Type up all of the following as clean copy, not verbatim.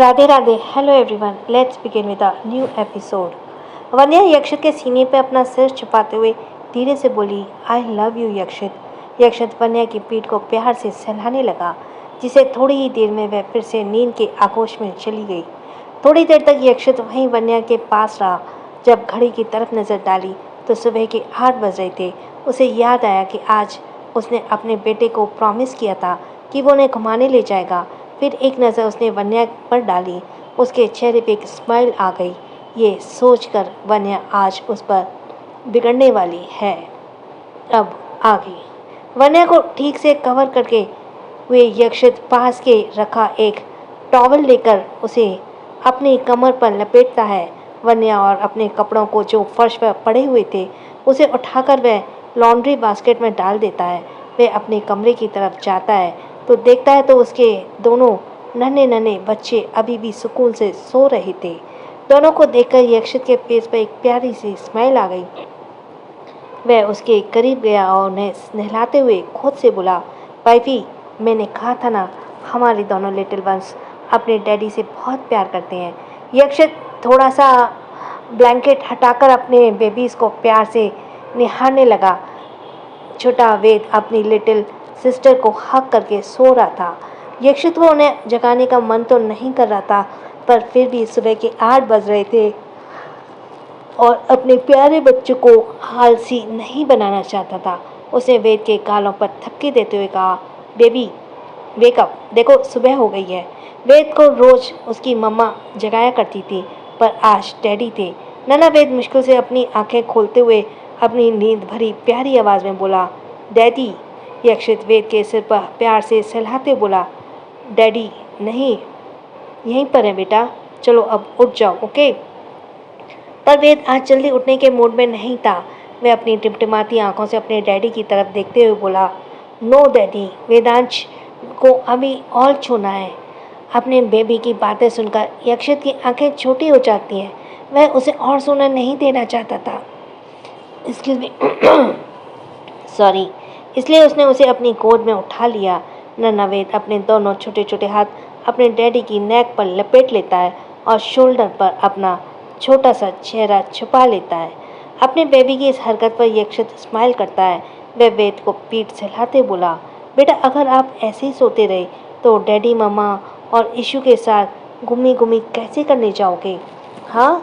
Radhe Radhe. Hello everyone, let's begin with a new episode. Vanya Yakshit के सीने पे अपना सिर छुपाते हुए धीरे से बोली, आई लव यू यक्षित। यक्षित वन्या की पीठ को प्यार से सहलाने लगा, जिसे थोड़ी ही देर में वह फिर से नींद के आगोश में चली गई। थोड़ी देर तक यक्षित वहीं वन्या के पास रहा। जब घड़ी की तरफ नजर डाली तो सुबह के 8 बज रहे थे। उसे याद आया कि आज उसने अपने बेटे को प्रॉमिस किया था कि वो उन्हें घुमाने ले जाएगा। फिर एक नज़र उसने वन्या पर डाली। उसके चेहरे पे एक स्माइल आ गई। ये सोचकर वन्या आज उस पर बिगड़ने वाली है। अब आ गई। वन्या को ठीक से कवर करके हुए यक्षित पास के रखा एक टॉवल लेकर उसे अपनी कमर पर लपेटता है। वन्या और अपने कपड़ों को जो फर्श पर पड़े हुए थे उसे उठाकर वह लॉन्ड्री बास्केट में डाल देता है। वह अपने कमरे की तरफ जाता है तो देखता है तो उसके दोनों नन्हे नन्हे बच्चे अभी भी सुकून से सो रहे थे। दोनों को देखकर यक्षित के फेस पर एक प्यारी सी स्माइल आ गई। वह उसके करीब गया और उन्हें नहलाते हुए खुद से बोला, वाइफी, मैंने कहा था ना, हमारे दोनों लिटिल वंस अपने डैडी से बहुत प्यार करते हैं। यक्षित थोड़ा सा ब्लैंकेट हटाकर अपने बेबीज़ को प्यार से निहारने लगा। छोटा वेद अपनी लिटिल सिस्टर को हक करके सो रहा था। यक्षित को उन्हें जगाने का मन तो नहीं कर रहा था, पर फिर भी सुबह के 8 बज रहे थे और अपने प्यारे बच्चों को आलसी नहीं बनाना चाहता था। उसने वेद के गालों पर थपकी देते हुए कहा, बेबी वेकअप, देखो सुबह हो गई है। वेद को रोज उसकी मम्मा जगाया करती थी, पर आज डैडी थे। नन्हा वेद मुश्किल से अपनी आंखें खोलते हुए अपनी नींद भरी प्यारी आवाज़ में बोला, डैडी। यक्षित वेद के सिर पर प्यार से सहलाते बोला, डैडी नहीं, यहीं पर है बेटा, चलो अब उठ जाओ, ओके। पर वेद आज जल्दी उठने के मूड में नहीं था। वह अपनी टिमटिमाती आंखों से अपने डैडी की तरफ देखते हुए बोला, नो डैडी, वेदांश को अभी और छूना है। अपने बेबी की बातें सुनकर यक्षित की आंखें छोटी हो जाती हैं। वह उसे और सोना नहीं देना चाहता था। Excuse me, sorry. इसलिए उसने उसे अपनी गोद में उठा लिया। नन्हा वेद अपने दोनों छोटे छोटे हाथ अपने डैडी की नेक पर लपेट लेता है और शोल्डर पर अपना छोटा सा चेहरा छुपा लेता है। अपने बेबी की इस हरकत पर यक्षित स्माइल करता है। वह वेद को पीठ सहलाते बोला, बेटा अगर आप ऐसे ही सोते रहे तो डैडी मम्मा और इशू के साथ गुम्मी गुम्मी कैसे करने जाओगे? हाँ,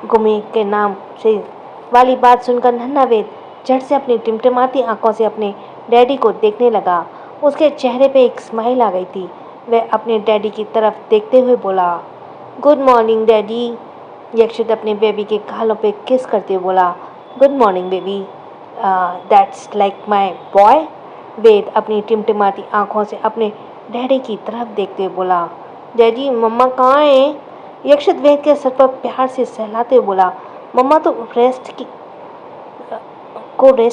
गुम्मी के नाम से वाली बात सुनकर नन्हा वेद झट से अपनी टिमटिमाती आंखों से अपने डैडी को देखने लगा। उसके चेहरे पे एक स्माइल आ गई थी। वह अपने डैडी की तरफ देखते हुए बोला, गुड मॉर्निंग डैडी। यक्षित अपने बेबी के गालों पे किस करते हुए बोला, good morning baby, that's like my boy. Ved अपनी टिमटिमाती आंखों से अपने डैडी की तरफ देखते हुए बोला, डैडी मम्मा कहाँ हैं? यक्षित वेद के सर पर प्यार से सहलाते हुए बोला, मम्मा तो रेस्ट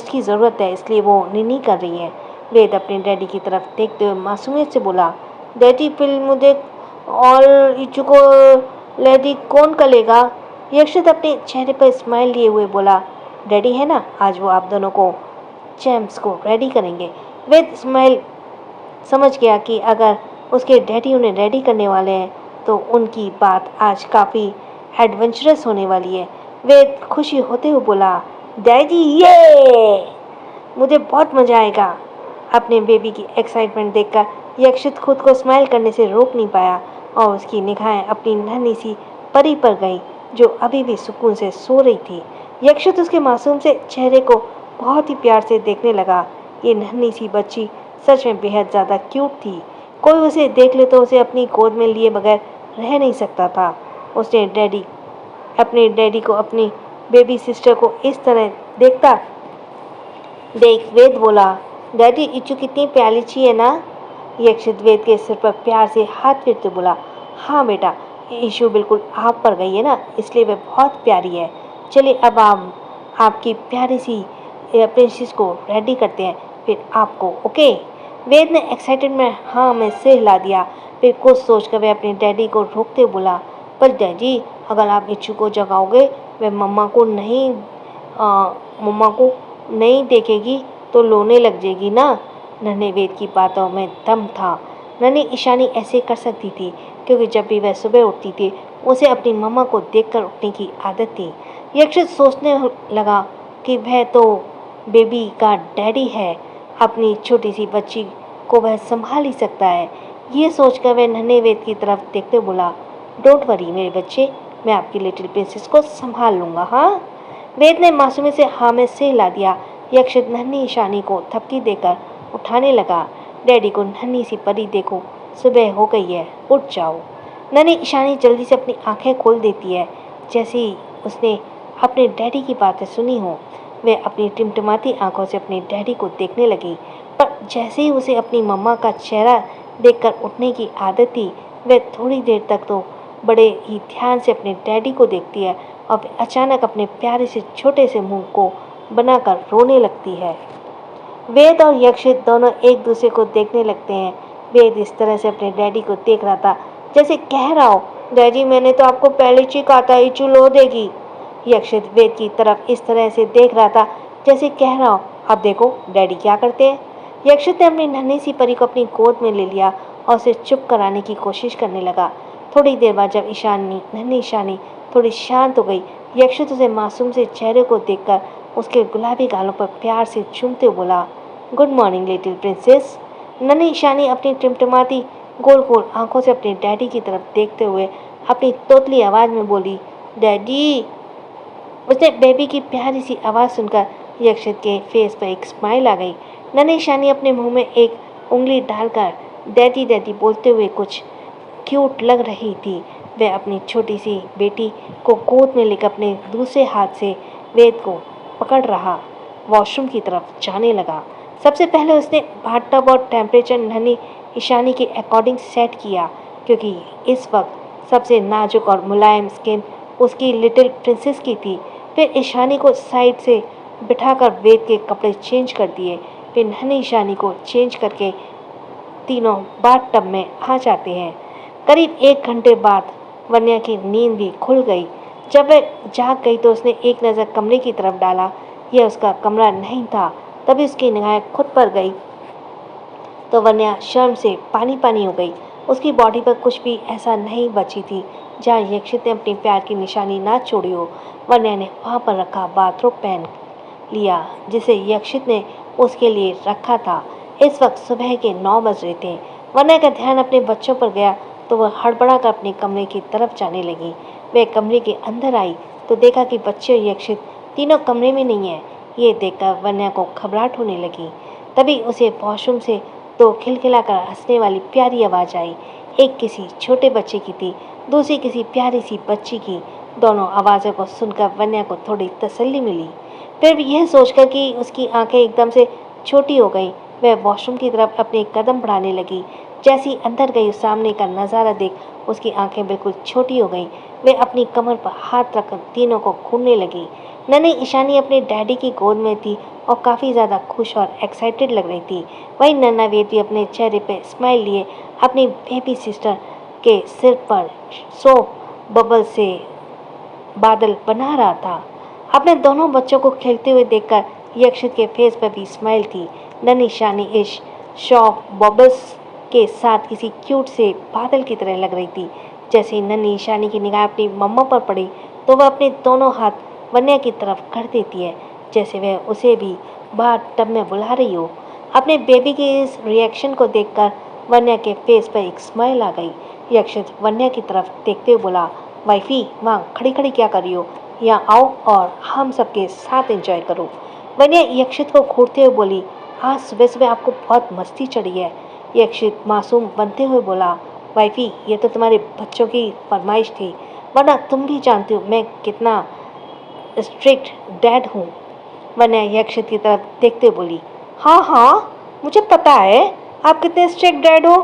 की ज़रूरत है, इसलिए वो नीनी कर रही है। वेद अपने डैडी की तरफ देखते हुए मासूमियत से बोला, डैडी फिर मुझे और इचू को लेडी कौन करेगा? यक्षित अपने चेहरे पर स्माइल लिए हुए बोला, डैडी है ना, आज वो आप दोनों को चैम्प्स को रेडी करेंगे। वेद स्माइल समझ गया कि अगर उसके डैडी उन्हें रेडी करने वाले हैं तो उनकी बात आज काफ़ी एडवेंचरस होने वाली है। वेद खुशी होते हुए बोला, डैडी ये मुझे बहुत मज़ा आएगा। अपने बेबी की एक्साइटमेंट देखकर यक्षित खुद को स्माइल करने से रोक नहीं पाया और उसकी निगाहें अपनी नन्ही सी परी पर गई जो अभी भी सुकून से सो रही थी। यक्षित उसके मासूम से चेहरे को बहुत ही प्यार से देखने लगा। ये नन्ही सी बच्ची सच में बेहद ज़्यादा क्यूट थी। कोई उसे देख ले तो उसे अपनी गोद में लिए बगैर रह नहीं सकता था। उसने अपने डैडी को अपनी बेबी सिस्टर को इस तरह देखता देख वेद बोला, डैडी इचू कितनी प्यारी ची है ना? यक्षित वेद के सिर पर प्यार से हाथ फेरते बोला, हाँ बेटा, इशू बिल्कुल आप पर गई है ना, इसलिए वह बहुत प्यारी है। चलिए अब आप आपकी प्यारी सी प्रिंसेस को रेडी करते हैं, फिर आपको, ओके। वेद ने एक्साइटेड में हाँ में सिर हिला दिया। फिर कुछ सोचकर वह अपने डैडी को रोकते बोला, पर डैडी अगर आप इच्छू को जगाओगे वह मम्मा को नहीं देखेगी तो रोने लग जाएगी ना। नन्हे वेद की बातों में दम था। नन्ही ईशानी ऐसे कर सकती थी क्योंकि जब भी वह सुबह उठती थी उसे अपनी मम्मा को देखकर उठने की आदत थी। यक्षित सोचने लगा कि वह तो बेबी का डैडी है, अपनी छोटी सी बच्ची को वह संभाल ही सकता है। ये सोचकर वह नन्हे वेद की तरफ देखते बोला, डोंट वरी मेरे बच्चे, मैं आपकी लिटिल प्रिंसेस को संभाल लूंगा। हाँ, वेद ने मासूमी से हाँ में सिर हिला दिया। यक्षित नन्ही ईशानी को थपकी देकर उठाने लगा, डैडी को नन्ही सी परी देखो, सुबह हो गई है, उठ जाओ। नन्ही ईशानी जल्दी से अपनी आंखें खोल देती है। जैसे ही उसने अपने डैडी की बातें सुनी हो, वह अपनी टिमटिमाती आंखों से अपने डैडी को देखने लगी। पर जैसे ही उसे अपनी मम्मा का चेहरा देखकर उठने की आदत थी, वह थोड़ी देर तक तो बड़े ही ध्यान से अपने डैडी को देखती है और फिर अचानक अपने प्यारे से छोटे से मुंह को बनाकर रोने लगती है। वेद और यक्षित दोनों एक दूसरे को देखने लगते हैं। वेद इस तरह से अपने डैडी को देख रहा था जैसे कह रहा हो, डैडी मैंने तो आपको पहले चिकाता ही चुलो देगी। यक्षित वेद की तरफ इस तरह से देख रहा था जैसे कह रहा हो, अब देखो डैडी क्या करते हैं। यक्षित ने अपनी नन्ही सी परी को अपनी गोद में ले लिया और उसे चुप कराने की कोशिश करने लगा। थोड़ी देर बाद जब नन्ही ईशानी थोड़ी शांत हो गई, यक्षित उसे मासूम से चेहरे को देखकर उसके गुलाबी गालों पर प्यार से चूमते बोला, गुड मॉर्निंग लिटिल प्रिंसेस। नन्ही ईशानी अपनी टिमटिमाती गोल गोल आंखों से अपने डैडी की तरफ देखते हुए अपनी तोतली आवाज में बोली, डैडी। उसने बेबी की प्यारी सी आवाज़ सुनकर यक्षित के फेस पर एक स्माइल आ गई। नन्ही ईशानी अपने मुंह में एक उंगली डालकर डैडी डैडी बोलते हुए कुछ क्यूट लग रही थी। वह अपनी छोटी सी बेटी को गोद में लेकर अपने दूसरे हाथ से वेद को पकड़ रहा वॉशरूम की तरफ जाने लगा। सबसे पहले उसने बाथटब और टेम्परेचर नन्ही ईशानी के अकॉर्डिंग सेट किया, क्योंकि इस वक्त सबसे नाजुक और मुलायम स्किन उसकी लिटिल प्रिंसेस की थी। फिर ईशानी को साइड से बिठाकर वेद के कपड़े चेंज कर दिए। फिर नन्ही ईशानी को चेंज करके तीनों बाथटब में आ जाते हैं। करीब 1 घंटे बाद वन्या की नींद भी खुल गई। जब वह जाग गई तो उसने एक नज़र कमरे की तरफ डाला। यह उसका कमरा नहीं था। तभी उसकी निगाहें खुद पर गई तो वन्या शर्म से पानी पानी हो गई। उसकी बॉडी पर कुछ भी ऐसा नहीं बची थी जहाँ यक्षित ने अपनी प्यार की निशानी ना छोड़ी हो। वन्या ने वहाँ पर रखा बाथरोब पहन लिया जिसे यक्षित ने उसके लिए रखा था। इस वक्त सुबह के 9 बज रहे थे। वन्या का ध्यान अपने बच्चों पर गया तो वह हड़बड़ा कर अपने कमरे की तरफ जाने लगी। वह कमरे के अंदर आई तो देखा कि बच्चे और यक्षित तीनों कमरे में नहीं है। ये देखकर वन्या को घबराहट होने लगी। तभी उसे वॉशरूम से तो खिलखिलाकर हंसने वाली प्यारी आवाज़ आई। एक किसी छोटे बच्चे की थी, दूसरी किसी प्यारी सी बच्ची की। दोनों आवाज़ों को सुनकर वन्या को थोड़ी तसल्ली मिली। फिर यह सोचकर कि उसकी आंखें एकदम से छोटी हो गई, वह वॉशरूम की तरफ अपने कदम बढ़ाने लगी। जैसी अंदर गई सामने का नज़ारा देख उसकी आंखें बिल्कुल छोटी हो गईं। वह अपनी कमर पर हाथ रखकर तीनों को घूरने लगी। नन्ही ईशानी अपने डैडी की गोद में थी और काफ़ी ज़्यादा खुश और एक्साइटेड लग रही थी। वहीं नन्हा वेद भी अपने चेहरे पे स्माइल लिए अपनी बेबी सिस्टर के सिर पर सोप बबल से बादल बना रहा था। अपने दोनों बच्चों को खेलते हुए देखकर यक्षित के फेस पर भी स्माइल थी। नन्ही ईशानी इस शॉप बबल्स के साथ किसी क्यूट से बादल की तरह लग रही थी। जैसे ही नन्ही ईशानी की निगाह अपनी मम्मा पर पड़ी तो वह अपने दोनों हाथ वन्या की तरफ कर देती है, जैसे वह उसे भी बाथटब में बुला रही हो। अपने बेबी के इस रिएक्शन को देखकर वन्या के फेस पर एक स्माइल आ गई। यक्षित वन्या की तरफ देखते हुए बोला, वाइफी वहाँ खड़ी खड़ी क्या कर रही हो, यहाँ आओ और हम सबके साथ एंजॉय करो। वन्या यक्षित को घूरते हुए बोली, आज सुबह सुबह आपको बहुत मस्ती चढ़ी है। यक्षित मासूम बनते हुए बोला, वाइफी ये तो तुम्हारे बच्चों की फरमाइश थी, वरना तुम भी जानती हो मैं कितना स्ट्रिक्ट डैड हूँ। वन्या यक्षित की तरफ देखते बोली, हाँ हाँ मुझे पता है आप कितने स्ट्रिक्ट डैड हो।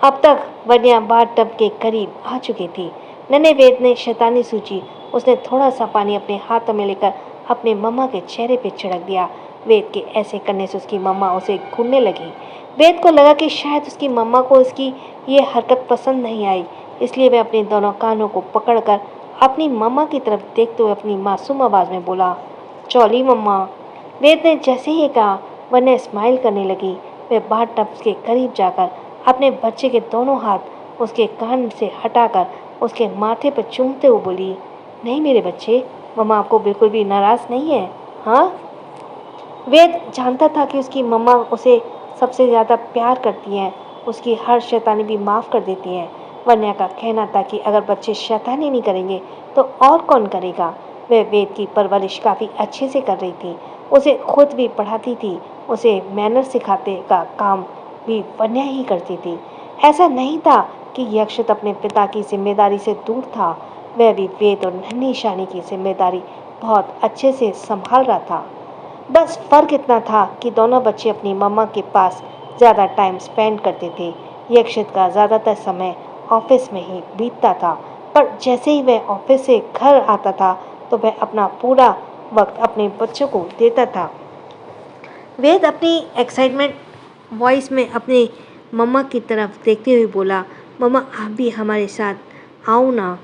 अब तक वन्या बाथटब के करीब आ चुकी थी। नन्हे वेद ने शैतानी सूझी। उसने थोड़ा सा पानी अपने हाथों में लेकर अपने मम्मा के चेहरे पे छिड़क दिया। वेद के ऐसे करने से उसकी मम्मा उसे घूरने लगी। वेद को लगा कि शायद उसकी मम्मा को उसकी ये हरकत पसंद नहीं आई, इसलिए वह अपने दोनों कानों को पकड़कर अपनी मम्मा की तरफ देखते हुए अपनी मासूम आवाज़ में बोला, चौली मम्मा। वेद ने जैसे ही कहा वन्या स्माइल करने लगी। वह बाथटब के करीब जाकर अपने बच्चे के दोनों हाथ उसके कान से हटाकर उसके माथे पर चूमते हुए बोली, नहीं मेरे बच्चे, मम्मा आपको बिल्कुल भी नाराज़ नहीं है। हाँ, वेद जानता था कि उसकी मम्मा उसे सबसे ज़्यादा प्यार करती हैं, उसकी हर शैतानी भी माफ़ कर देती हैं। वन्या का कहना था कि अगर बच्चे शैतानी नहीं करेंगे तो और कौन करेगा। वह वेद की परवरिश काफ़ी अच्छे से कर रही थी, उसे खुद भी पढ़ाती थी, उसे मैनर सिखाते का काम भी वन्या ही करती थी। ऐसा नहीं था कि यक्षित अपने पिता की जिम्मेदारी से दूर था, वह भी वेद और नन्ही शानी की जिम्मेदारी बहुत अच्छे से संभाल रहा था। बस फ़र्क इतना था कि दोनों बच्चे अपनी मम्मा के पास ज़्यादा टाइम स्पेंड करते थे। यक्षित का ज़्यादातर समय ऑफिस में ही बीतता था, पर जैसे ही वह ऑफिस से घर आता था तो वह अपना पूरा वक्त अपने बच्चों को देता था। वेद अपनी एक्साइटमेंट वॉइस में अपनी मम्मा की तरफ देखते हुए बोला, मम्मा आप भी हमारे साथ आओ ना।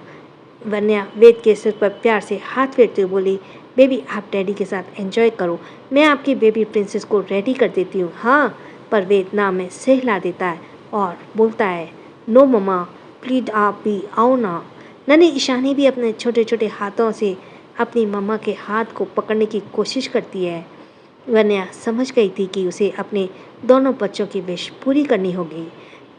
वन्या वेद के सिर पर प्यार से हाथ फेरते हुए बोली, बेबी आप डैडी के साथ एंजॉय करो, मैं आपकी बेबी प्रिंसेस को रेडी कर देती हूँ। हाँ, पर वेद नाम में सिर हिला देता है और बोलता है, नो मम्मा प्लीज आप भी आओ ना। नन्ही ईशानी भी अपने छोटे छोटे हाथों से अपनी मम्मा के हाथ को पकड़ने की कोशिश करती है। वन्या समझ गई थी कि उसे अपने दोनों बच्चों की विश पूरी करनी होगी।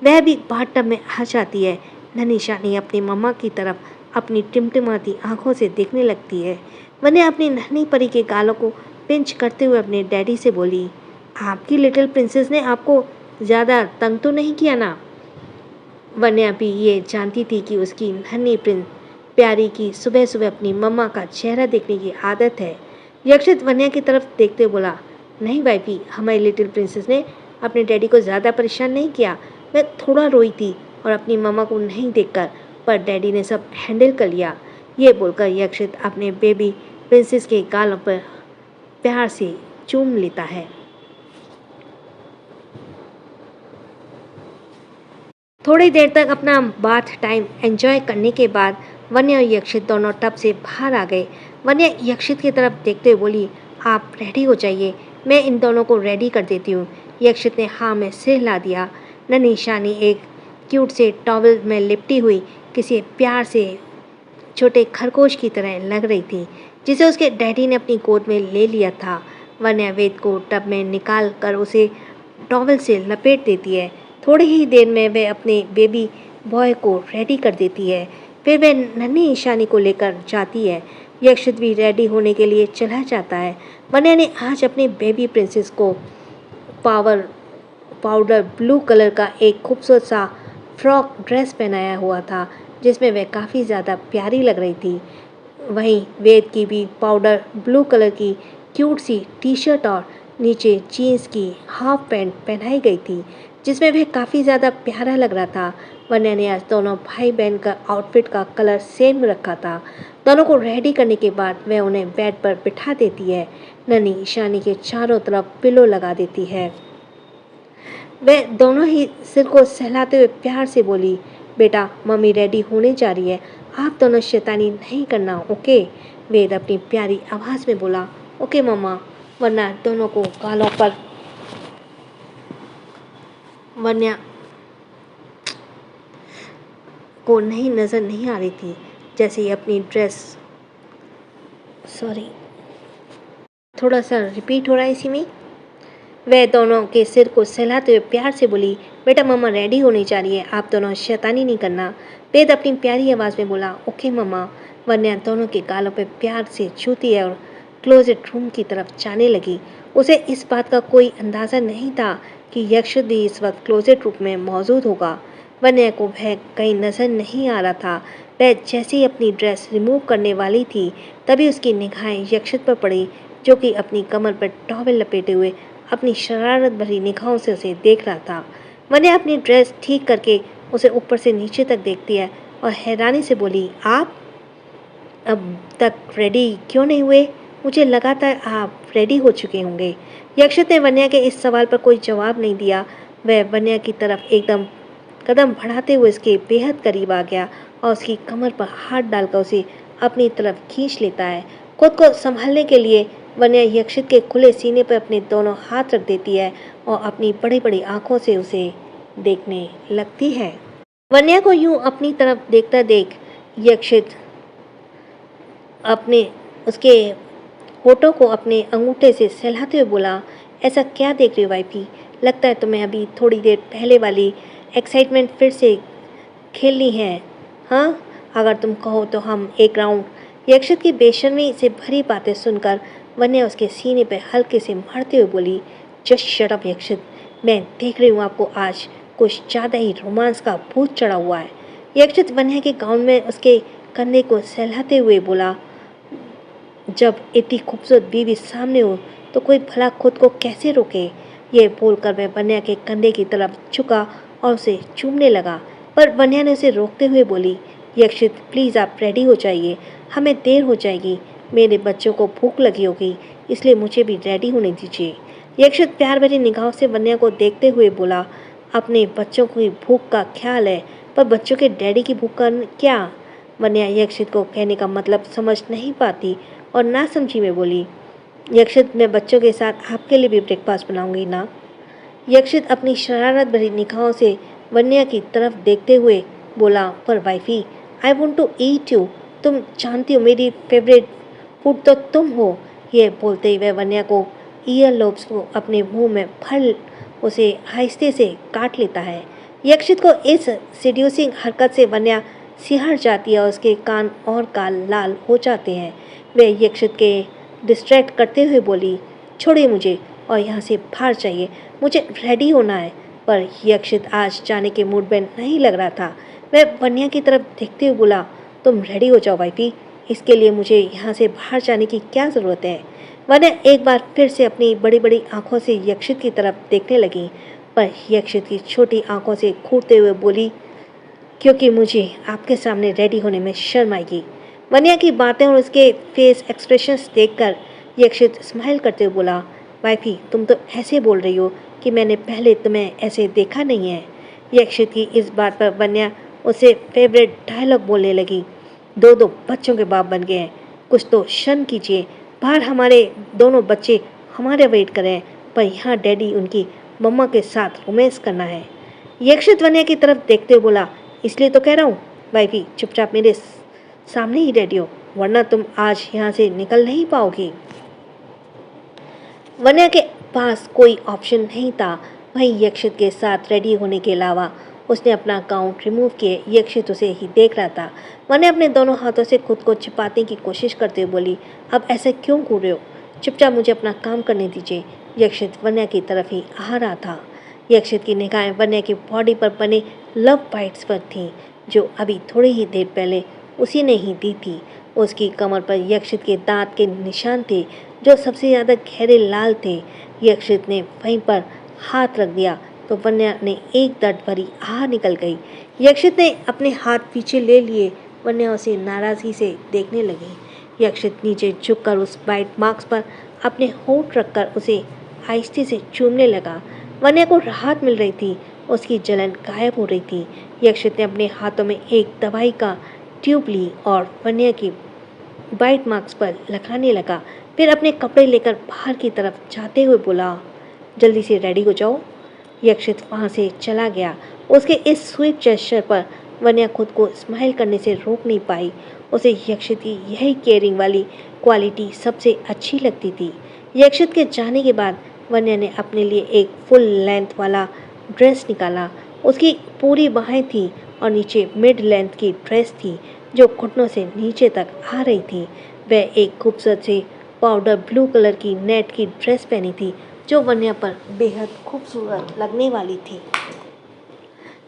वह भी बाथटब में आ जाती है। नन्ही ईशानी अपनी मम्मा की तरफ अपनी टिमटिमाती आंखों से देखने लगती है। वन्या अपनी नन्ही परी के गालों को पिंच करते हुए अपने डैडी से बोली, आपकी लिटिल प्रिंसेस ने आपको ज़्यादा तंग तो नहीं किया ना। वन्या भी ये जानती थी कि उसकी नन्ही प्रिंस प्यारी की सुबह सुबह अपनी मम्मा का चेहरा देखने की आदत है। यक्षित वन्या की तरफ देखते बोला, नहीं भाई, हमारी लिटिल प्रिंसेस ने अपने डैडी को ज़्यादा परेशान नहीं किया। वह थोड़ा रोई थी और अपनी मम्मा को नहीं देखकर, पर डैडी ने सब हैंडल कर लिया। ये बोलकर यक्षित अपने बेबी प्रिंसेस के गालों पर प्यार से चूम लेता है। थोड़ी देर तक अपना बाथ टाइम एंजॉय करने के बाद वन्या और यक्षित दोनों टब से बाहर आ गए। वन्या यक्षित की तरफ देखते हुए बोली, आप रेडी हो जाइए, मैं इन दोनों को रेडी कर देती हूँ। यक्षित ने हाँ में सिर हिला दिया। नन्ही ईशानी एक क्यूट से टॉवल में लिपटी हुई किसी प्यार से छोटे खरगोश की तरह लग रही थी, जिसे उसके डैडी ने अपनी गोद में ले लिया था। वन्या वेद को टब में निकाल कर उसे टॉवल से लपेट देती है। थोड़ी ही देर में वह अपने बेबी बॉय को रेडी कर देती है। फिर वह नन्ही ईशानी को लेकर जाती है। यक्षित भी रेडी होने के लिए चला जाता है। वन्या ने आज अपने बेबी प्रिंसेस को पाउडर ब्लू कलर का एक खूबसूरत सा फ्रॉक ड्रेस पहनाया हुआ था, जिसमें वह काफ़ी ज़्यादा प्यारी लग रही थी। वहीं वेद की भी पाउडर ब्लू कलर की क्यूट सी टी शर्ट और नीचे जीन्स की हाफ पैंट पहनाई गई थी, जिसमें वह काफ़ी ज़्यादा प्यारा लग रहा था। वन्या ने आज दोनों भाई बहन का आउटफिट का कलर सेम रखा था। दोनों को रेडी करने के बाद वह उन्हें बेड पर बिठा देती है। नन्ही ईशानी के चारों तरफ पिलो लगा देती है। वह दोनों ही सिर को सहलाते हुए प्यार से बोली, बेटा मम्मी रेडी होने जा रही है, आप दोनों शैतानी नहीं करना, ओके। वेद अपनी प्यारी आवाज़ में बोला, ओके मम्मा। वरना दोनों को गालों पर वन्या को नहीं नज़र नहीं आ रही थी, जैसे ही अपनी ड्रेस थोड़ा सा रिपीट हो रहा है इसी में। वह दोनों के सिर को सहलाते हुए प्यार से बोली, बेटा मम्मा रेडी होने जा रही है, आप दोनों शैतानी नहीं करना। वेद अपनी प्यारी आवाज़ में बोला, ओके मम्मा। वन्या दोनों के गालों पर प्यार से छूती है और क्लोजेट रूम की तरफ जाने लगी। उसे इस बात का कोई अंदाज़ा नहीं था कि यक्षित भी इस वक्त क्लोजेट रूम में मौजूद होगा। वन्या को वह कहीं नज़र नहीं आ रहा था। वह जैसे ही अपनी ड्रेस रिमूव करने वाली थी, तभी उसकी निगाहें यक्षित पर पड़ी, जो कि अपनी कमर पर टॉवेल लपेटे हुए अपनी शरारत भरी निगाहों से उसे देख रहा था। वन्या अपनी ड्रेस ठीक करके उसे ऊपर से नीचे तक देखती है और हैरानी से बोली, आप अब तक रेडी क्यों नहीं हुए? मुझे लगा था आप रेडी हो चुके होंगे। यक्षित ने वन्या के इस सवाल पर कोई जवाब नहीं दिया। वह वन्या की तरफ एकदम कदम बढ़ाते हुए उसके बेहद करीब आ गया और उसकी कमर पर हाथ डालकर उसे अपनी तरफ खींच लेता है। खुद को संभालने के लिए वन्या यक्षित के खुले सीने पर अपने दोनों हाथ रख देती है और अपनी बड़ी बड़ी आंखों से उसे देखने लगती है। वन्या को यूं अपनी तरफ देखता देख यक्षित अपने उसके होठों को अपने अंगूठे से सहलाते हुए बोला, ऐसा क्या देख रही हो वाइफी? लगता है तुम्हें अभी थोड़ी देर पहले वाली एक्साइटमेंट फिर से खेलनी है। हाँ, अगर तुम कहो तो हम एक राउंड। यक्षित की बेशर्मी से भरी बातें सुनकर वन्या उसके सीने पर हल्के से मारते हुए बोली, जस्ट शट अप यक्षित, मैं देख रही हूँ आपको आज कुछ ज़्यादा ही रोमांस का भूत चढ़ा हुआ है। यक्षित वन्या के गाउन में उसके कंधे को सहलाते हुए बोला, जब इतनी खूबसूरत बीवी सामने हो तो कोई भला खुद को कैसे रोके? ये बोलकर वह वन्या के कंधे की तरफ झुका और उसे चूमने लगा, पर वन्या ने उसे रोकते हुए बोली, यक्षित प्लीज़ आप रेडी हो जाइए, हमें देर हो जाएगी, मेरे बच्चों को भूख लगी होगी, इसलिए मुझे भी रेडी होने दीजिए। यक्षित प्यार भरी निगाहों से वन्या को देखते हुए बोला, अपने बच्चों की भूख का ख्याल है, पर बच्चों के डैडी की भूख का क्या? वन्या यक्षित को कहने का मतलब समझ नहीं पाती और ना समझी में बोली, यक्षित मैं बच्चों के साथ आपके लिए भी ब्रेकफास्ट बनाऊंगी ना। यक्षित अपनी शरारत भरी निगाहों से वन्या की तरफ देखते हुए बोला, पर wifey I want to eat you, तुम जानती हो मेरी फेवरेट फूड तो तुम हो। यह बोलते ही वह वन्या को ईयर लोब्स को अपने मुंह में भर उसे आहिस्ते से काट लेता है। यक्षित को इस सिड्यूसिंग हरकत से वन्या सिहर जाती है और उसके कान और गाल लाल हो जाते हैं। वह यक्षित के डिस्ट्रैक्ट करते हुए बोली, छोड़िए मुझे और यहाँ से बाहर चाहिए, मुझे रेडी होना है। पर यक्षित आज जाने के मूड में नहीं लग रहा था। वह वन्या की तरफ देखते हुए बोला, तुम रेडी हो जाओ वाइफी, इसके लिए मुझे यहाँ से बाहर जाने की क्या ज़रूरत है? वन्या एक बार फिर से अपनी बड़ी बड़ी आंखों से यक्षित की तरफ देखने लगी, पर यक्षित की छोटी आंखों से घूरते हुए बोली, क्योंकि मुझे आपके सामने रेडी होने में शर्म आएगी। वन्या की बातें और उसके फेस एक्सप्रेशंस देखकर यक्षित स्माइल करते हुए बोला, वाइफी तुम तो ऐसे बोल रही हो कि मैंने पहले तुम्हें ऐसे देखा नहीं है। यक्षित की इस बात पर वन्या उसे फेवरेट डायलॉग बोलने लगी, दो दो बच्चों के बाप बन गए हैं, कुछ तो शर्म कीजिए, बाहर हमारे दोनों बच्चे हमारे वेट कर रहे हैं, पर यहाँ डैडी उनकी मम्मा के साथ रोमांस करना है। यक्षित वन्या की तरफ देखते हुए बोला, इसलिए तो कह रहा हूँ वाइफी चुपचाप मेरे सामने ही रेडी हो, वरना तुम आज यहाँ से निकल नहीं पाओगी। वन्या के पास कोई ऑप्शन नहीं था, वहीं यक्षित के साथ रेडी होने के अलावा उसने अपना गाउन रिमूव किए। यक्षित उसे ही देख रहा था। वन्या अपने दोनों हाथों से खुद को छिपाने की कोशिश करते हुए बोली, अब ऐसे क्यों घूर रहे हो, चुपचाप मुझे अपना काम करने दीजिए। यक्षित वन्या की तरफ ही आ रहा था। यक्षित की निगाहें वन्या की बॉडी पर बने लव बाइट्स पर थीं, जो अभी थोड़ी ही देर पहले उसी ने ही दी थी। उसकी कमर पर यक्षित के दांत के निशान थे, जो सबसे ज़्यादा गहरे लाल थे। यक्षित ने वहीं पर हाथ रख दिया तो वन्या ने एक दर्द भरी आह निकल गई। यक्षित ने अपने हाथ पीछे ले लिए। वन्या उसे नाराज़गी से देखने लगी। यक्षित नीचे झुककर उस बाइट मार्क्स पर अपने होंठ रखकर उसे आहिस्ते से चूमने लगा। वन्या को राहत मिल रही थी, उसकी जलन गायब हो रही थी। यक्षित ने अपने हाथों में एक दवाई का ट्यूब ली और वन्या की बाइट मार्क्स पर लगाने लगा। फिर अपने कपड़े लेकर बाहर की तरफ जाते हुए बोला, जल्दी से रेडी हो जाओ। यक्षित वहाँ से चला गया। उसके इस स्वीट जेस्चर पर वन्या खुद को स्माइल करने से रोक नहीं पाई। उसे यक्षित की यही केयरिंग वाली क्वालिटी सबसे अच्छी लगती थी। यक्षित के जाने के बाद वन्या ने अपने लिए एक फुल लेंथ वाला ड्रेस निकाला। उसकी पूरी बाहें थी और नीचे मिड लेंथ की ड्रेस थी जो घुटनों से नीचे तक आ रही थी। वह एक खूबसूरत सी पाउडर ब्लू कलर की नेट की ड्रेस पहनी थी जो वन्या पर बेहद खूबसूरत लगने वाली थी।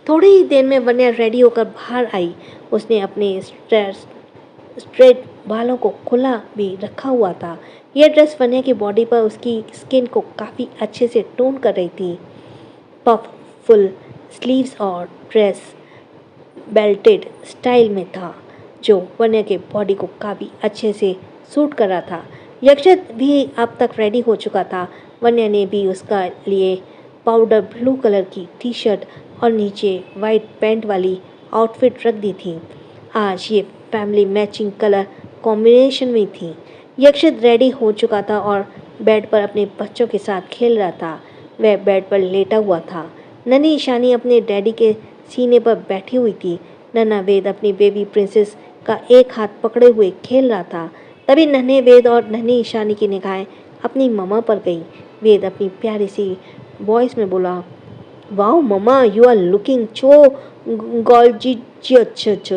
थोड़ी ही देर में वन्या रेडी होकर बाहर आई। उसने अपने स्ट्रेट बालों को खुला भी रखा हुआ था। यह ड्रेस वन्या की बॉडी पर उसकी स्किन को काफ़ी अच्छे से टोन कर रही थी। पफ फुल स्लीव्स और ड्रेस बेल्टेड स्टाइल में था जो वन्या के बॉडी को काफ़ी अच्छे से सूट कर रहा था। यक्षित भी अब तक रेडी हो चुका था। वन्या ने भी उसका लिए पाउडर ब्लू कलर की टी शर्ट और नीचे वाइट पैंट वाली आउटफिट रख दी थी। आज ये फैमिली मैचिंग कलर कॉम्बिनेशन में थी। यक्षित रेडी हो चुका था और बेड पर अपने बच्चों के साथ खेल रहा था। वह बेड पर लेटा हुआ था। नन्ही ईशानी अपने डैडी के सीने पर बैठी हुई थी। नन्हा वेद अपनी बेबी प्रिंसेस का एक हाथ पकड़े हुए खेल रहा था। तभी नन्हे वेद और नन्ही ईशानी की निगाहें अपनी मम्मा पर गई। वेद अपनी प्यारी सी वॉइस में बोला, wow mumma, you are looking so gorgeous.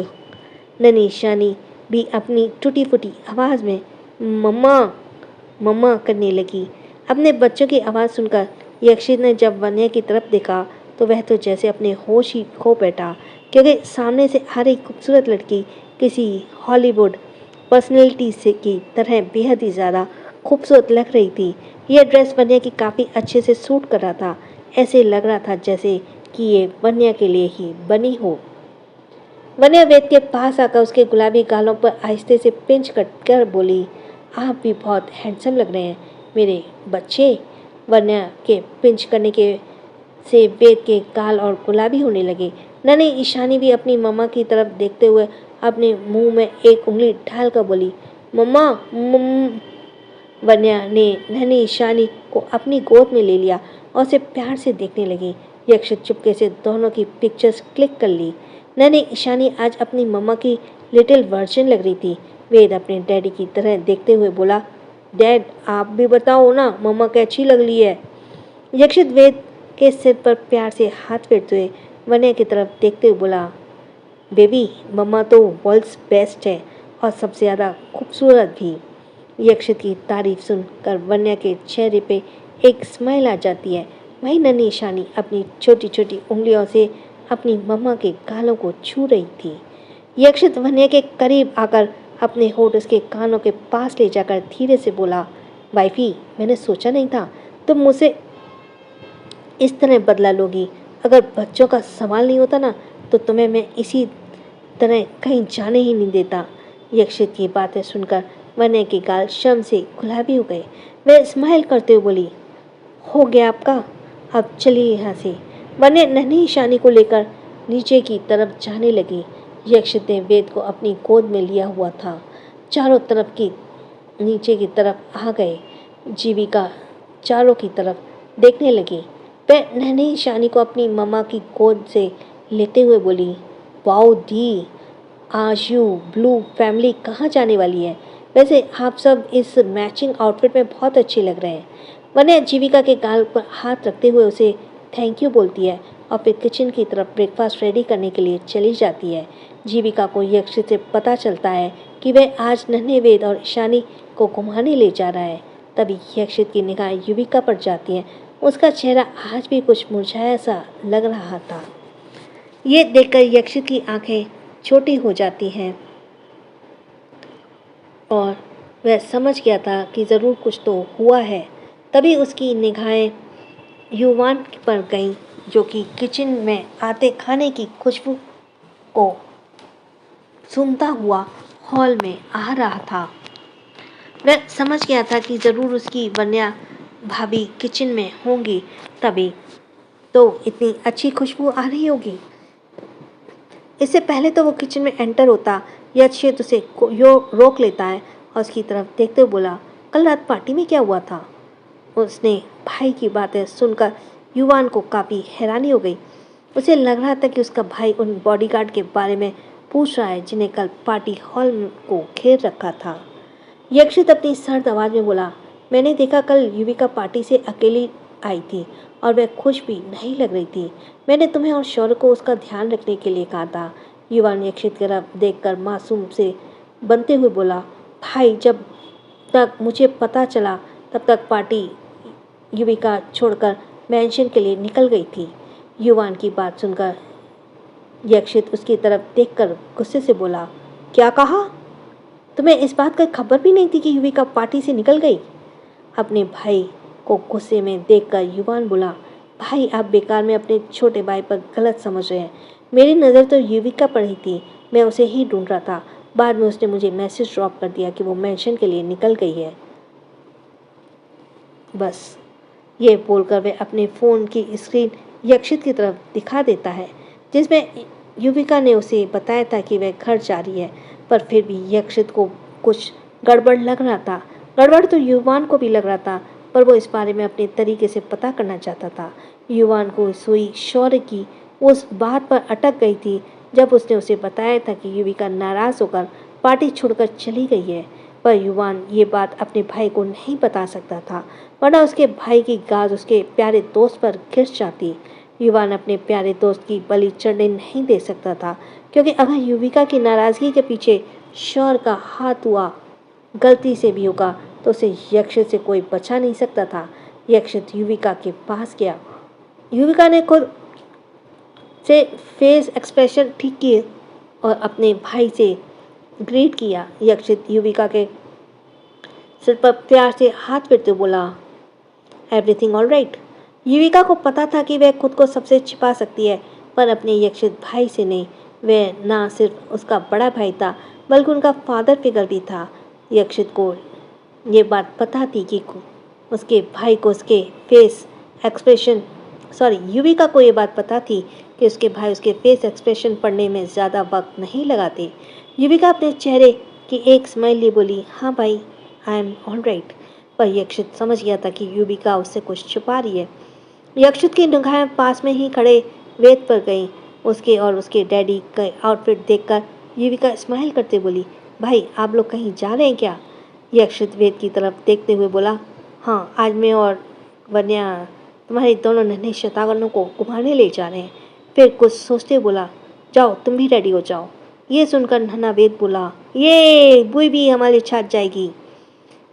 नन्ही ईशानी भी अपनी टूटी फूटी आवाज़ में मम्मा मम्मा करने लगी। अपने बच्चों की आवाज़ सुनकर यक्षित ने जब वन्या की तरफ देखा तो वह तो जैसे अपने होश ही खो बैठा, क्योंकि सामने से आ रही खूबसूरत लड़की किसी हॉलीवुड पर्सनैलिटी से की तरह बेहद ही ज़्यादा खूबसूरत लग रही थी। यह ड्रेस वन्या की काफ़ी अच्छे से सूट कर रहा था। ऐसे लग रहा था जैसे कि ये वन्या के लिए ही बनी हो। वन्या वेद के पास आकर उसके गुलाबी गालों पर आहिस्ते से पिंच कर बोली, आप भी बहुत हैंडसम लग रहे हैं मेरे बच्चे। वन्या के पिंच करने के से वेद के गाल और गुलाबी होने लगे। नन्ही ईशानी भी अपनी मम्मा की तरफ देखते हुए अपने मुंह में एक उंगली डालकर बोली, मम्मा वन्या ने नन्ही ईशानी को अपनी गोद में ले लिया और उसे प्यार से देखने लगी। यक्षित चुपके से दोनों की पिक्चर्स क्लिक कर ली। नन्ही ईशानी आज अपनी मम्मा की लिटिल वर्जन लग रही थी। वेद अपने डैडी की तरह देखते हुए बोला, डैड आप भी बताओ ना मम्मा कैसी लग रही है। यक्षित वेद के सिर पर प्यार से हाथ फेरते हुए वन्या की तरफ देखते हुए बोला, बेबी मम्मा तो वर्ल्ड्स बेस्ट है और सबसे ज़्यादा खूबसूरत भी। यक्षित की तारीफ सुनकर वन्या के चेहरे पे एक स्माइल आ जाती है। वही नन्ही ईशानी अपनी छोटी छोटी उंगलियों से अपनी मम्मा के गालों को छू रही थी। यक्षित वन्या के करीब आकर अपने होठ उसके कानों के पास ले जाकर धीरे से बोला, वाइफी मैंने सोचा नहीं था तुम मुझसे इस तरह बदला लोगी। अगर बच्चों का सवाल नहीं होता ना तो तुम्हें मैं इसी तरह कहीं जाने ही नहीं देता। यक्षित की बातें सुनकर वन्या के गाल शर्म से गुलाबी हो गए। वह स्माइल करते हुए बोली, हो गया आपका, अब चलिए यहाँ से। वन्या नन्ही ईशानी को लेकर नीचे की तरफ जाने लगी। यक्षित ने वेद को अपनी गोद में लिया हुआ था। चारों तरफ की नीचे की तरफ आ गए। जीविका चारों की तरफ देखने लगी। वह नन्ही ईशानी को अपनी मम्मा की गोद से लेते हुए बोली, वाओ दी, आज यू ब्लू फैमिली कहाँ जाने वाली है। वैसे आप सब इस मैचिंग आउटफिट में बहुत अच्छे लग रहे हैं। वन्या जीविका के गाल पर हाथ रखते हुए उसे थैंक यू बोलती है और फिर किचन की तरफ ब्रेकफास्ट रेडी करने के लिए चली जाती है। जीविका को यक्षित से पता चलता है कि वह आज नन्हे वेद और ईशानी को घुमाने ले जा रहा है। तभी यक्षित की निगाहें युविका पर जाती हैं। उसका चेहरा आज भी कुछ मुरझाया सा लग रहा था। ये देखकर यक्षित की आंखें छोटी हो जाती हैं और वह समझ गया था कि ज़रूर कुछ तो हुआ है। तभी उसकी निगाहें युवान पर गईं, जो कि किचन में आते खाने की खुशबू को सूंघता हुआ हॉल में आ रहा था। वह समझ गया था कि ज़रूर उसकी वन्या भाभी किचन में होंगी, तभी तो इतनी अच्छी खुशबू आ रही होगी। इससे पहले तो वो किचन में एंटर होता, यक्षित उसे रोक लेता है और उसकी तरफ देखते हुए बोला, कल रात पार्टी में क्या हुआ था। उसने भाई की बातें सुनकर युवान को काफ़ी हैरानी हो गई। उसे लग रहा था कि उसका भाई उन बॉडीगार्ड के बारे में पूछ रहा है जिन्हें कल पार्टी हॉल को घेर रखा था। यक्षित अपनी सर्द आवाज़ में बोला, मैंने देखा कल युविका पार्टी से अकेली आई थी और वह खुश भी नहीं लग रही थी। मैंने तुम्हें और शौर्य को उसका ध्यान रखने के लिए कहा था। युवान यक्षित की तरफ देखकर मासूम से बनते हुए बोला, भाई जब तक मुझे पता चला तब तक पार्टी युविका छोड़कर मैंशन के लिए निकल गई थी। युवान की बात सुनकर यक्षित उसकी तरफ देखकर गुस्से से बोला, क्या कहा? तुम्हें इस बात का खबर भी नहीं थी कि युविका पार्टी से निकल गई? अपने भाई को गुस्से में देखकर युवान बोला, भाई आप बेकार में अपने छोटे भाई पर गलत समझ रहे हैं। मेरी नज़र तो युविका पर ही थी, मैं उसे ही ढूंढ रहा था। बाद में उसने मुझे मैसेज ड्रॉप कर दिया कि वो मैंशन के लिए निकल गई है। बस ये बोलकर वह अपने फ़ोन की स्क्रीन यक्षित की तरफ दिखा देता है, जिसमें युविका ने उसे बताया था कि वह घर जा रही है। पर फिर भी यक्षित को कुछ गड़बड़ लग रहा था। गड़बड़ तो युवान को भी लग रहा था, पर वो इस बारे में अपने तरीके से पता करना चाहता था। युवान को हुई शौर्य की उस बात पर अटक गई थी जब उसने उसे बताया था कि युविका नाराज होकर पार्टी छोड़कर चली गई है। पर युवान ये बात अपने भाई को नहीं बता सकता था, वरना उसके भाई की गाज उसके प्यारे दोस्त पर गिर जाती। युवान अपने प्यारे दोस्त की बलि चढ़ने नहीं दे सकता था, क्योंकि अगर युविका की नाराजगी के पीछे शौर्य का हाथ हुआ, गलती से भी होगा, तो उसे यक्षित से कोई बचा नहीं सकता था। यक्षित युविका के पास गया। युविका ने खुद से फेस एक्सप्रेशन ठीक किए और अपने भाई से ग्रीट किया। यक्षित युविका के सिर पर प्यार से हाथ फेरते बोला, एवरीथिंग ऑल राइट। युविका को पता था कि वह खुद को सबसे छिपा सकती है, पर अपने यक्षित भाई से नहीं। वह ना सिर्फ उसका बड़ा भाई था, बल्कि उनका फादर फिगर भी था। यक्षित को ये बात पता थी कि उसके भाई को उसके फेस एक्सप्रेशन युविका को ये बात पता थी कि उसके भाई उसके फेस एक्सप्रेशन पढ़ने में ज़्यादा वक्त नहीं लगाते। युविका अपने चेहरे की एक स्माइल लिए बोली, हाँ भाई, आई एम ऑल राइट। पर यक्षित समझ गया था कि युविका उससे कुछ छुपा रही है। यक्षित की निगाहें पास में ही खड़े वेद पर गईं। उसके और उसके डैडी का आउटफिट देखकर युविका स्माइल करते बोली, भाई आप लोग कहीं जा रहे हैं क्या? यक्षित वेद की तरफ देखते हुए बोला, हाँ, आज मैं और वन्या तुम्हारे दोनों नन्हे शतावरों को घुमाने ले जा रहे हैं। फिर कुछ सोचते बोला, जाओ तुम भी रेडी हो जाओ। ये सुनकर नन्हा वेद बोला, ये बुई भी हमारे साथ जाएगी।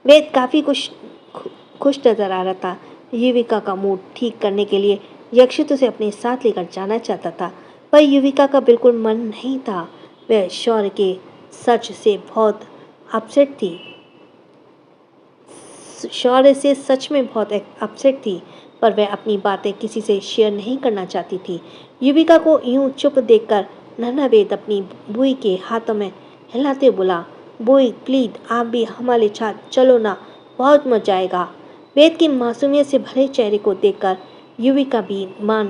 वेद काफ़ी खुश नजर आ रहा था। युविका का मूड ठीक करने के लिए यक्षित उसे अपने साथ लेकर जाना चाहता था, पर युविका का बिल्कुल मन नहीं था। वह शौर्य के सच से बहुत अपसेट थी। शौर्य से सच में बहुत अपसेट थी, पर वह अपनी बातें किसी से शेयर नहीं करना चाहती थी। युविका को यूं चुप देखकर नन्हा वेद अपनी बुई के हाथों में हिलाते बोला, बुई प्लीज आप भी हमारे साथ चलो ना, बहुत मजा आएगा। वेद की मासूमियत से भरे चेहरे को देखकर युविका भी मना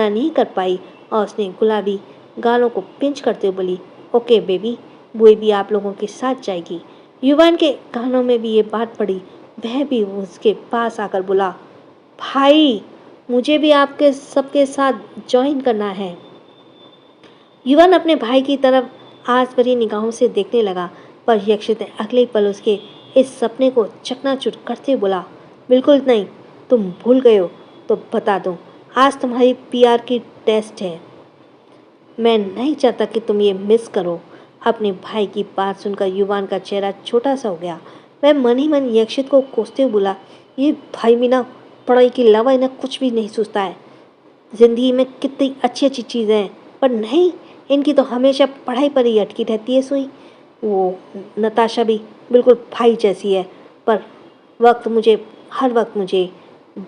नहीं कर पाई और उसने गुलाबी गालों को पिंच करते हुए बोली, ओके बेबी, बुई भी आप लोगों के साथ जाएगी। युवान के कानों में भी ये बात पड़ी। वह भी उसके पास आकर बोला, भाई मुझे भी आपके सबके साथ ज्वाइन करना है। युवान अपने भाई की तरफ आस भरी निगाहों से देखने लगा, पर यक्षित अगले पल उसके इस सपने को चकनाचूर करते बोला, बिल्कुल नहीं, तुम भूल गए हो तो बता दो, आज तुम्हारी पीआर की टेस्ट है। मैं नहीं चाहता कि तुम ये मिस करो। अपने भाई की बात सुनकर युवान का चेहरा छोटा सा हो गया। वह मन ही मन यक्षित को कोसते हुए बोला, ये भाई मीना पढ़ाई के अलावा इन्हें कुछ भी नहीं सोचता है। जिंदगी में कितनी अच्छी अच्छी चीज़ें हैं, पर नहीं, इनकी तो हमेशा पढ़ाई पर ही अटकी रहती है सुई। वो नताशा भी बिल्कुल भाई जैसी है, पर हर वक्त मुझे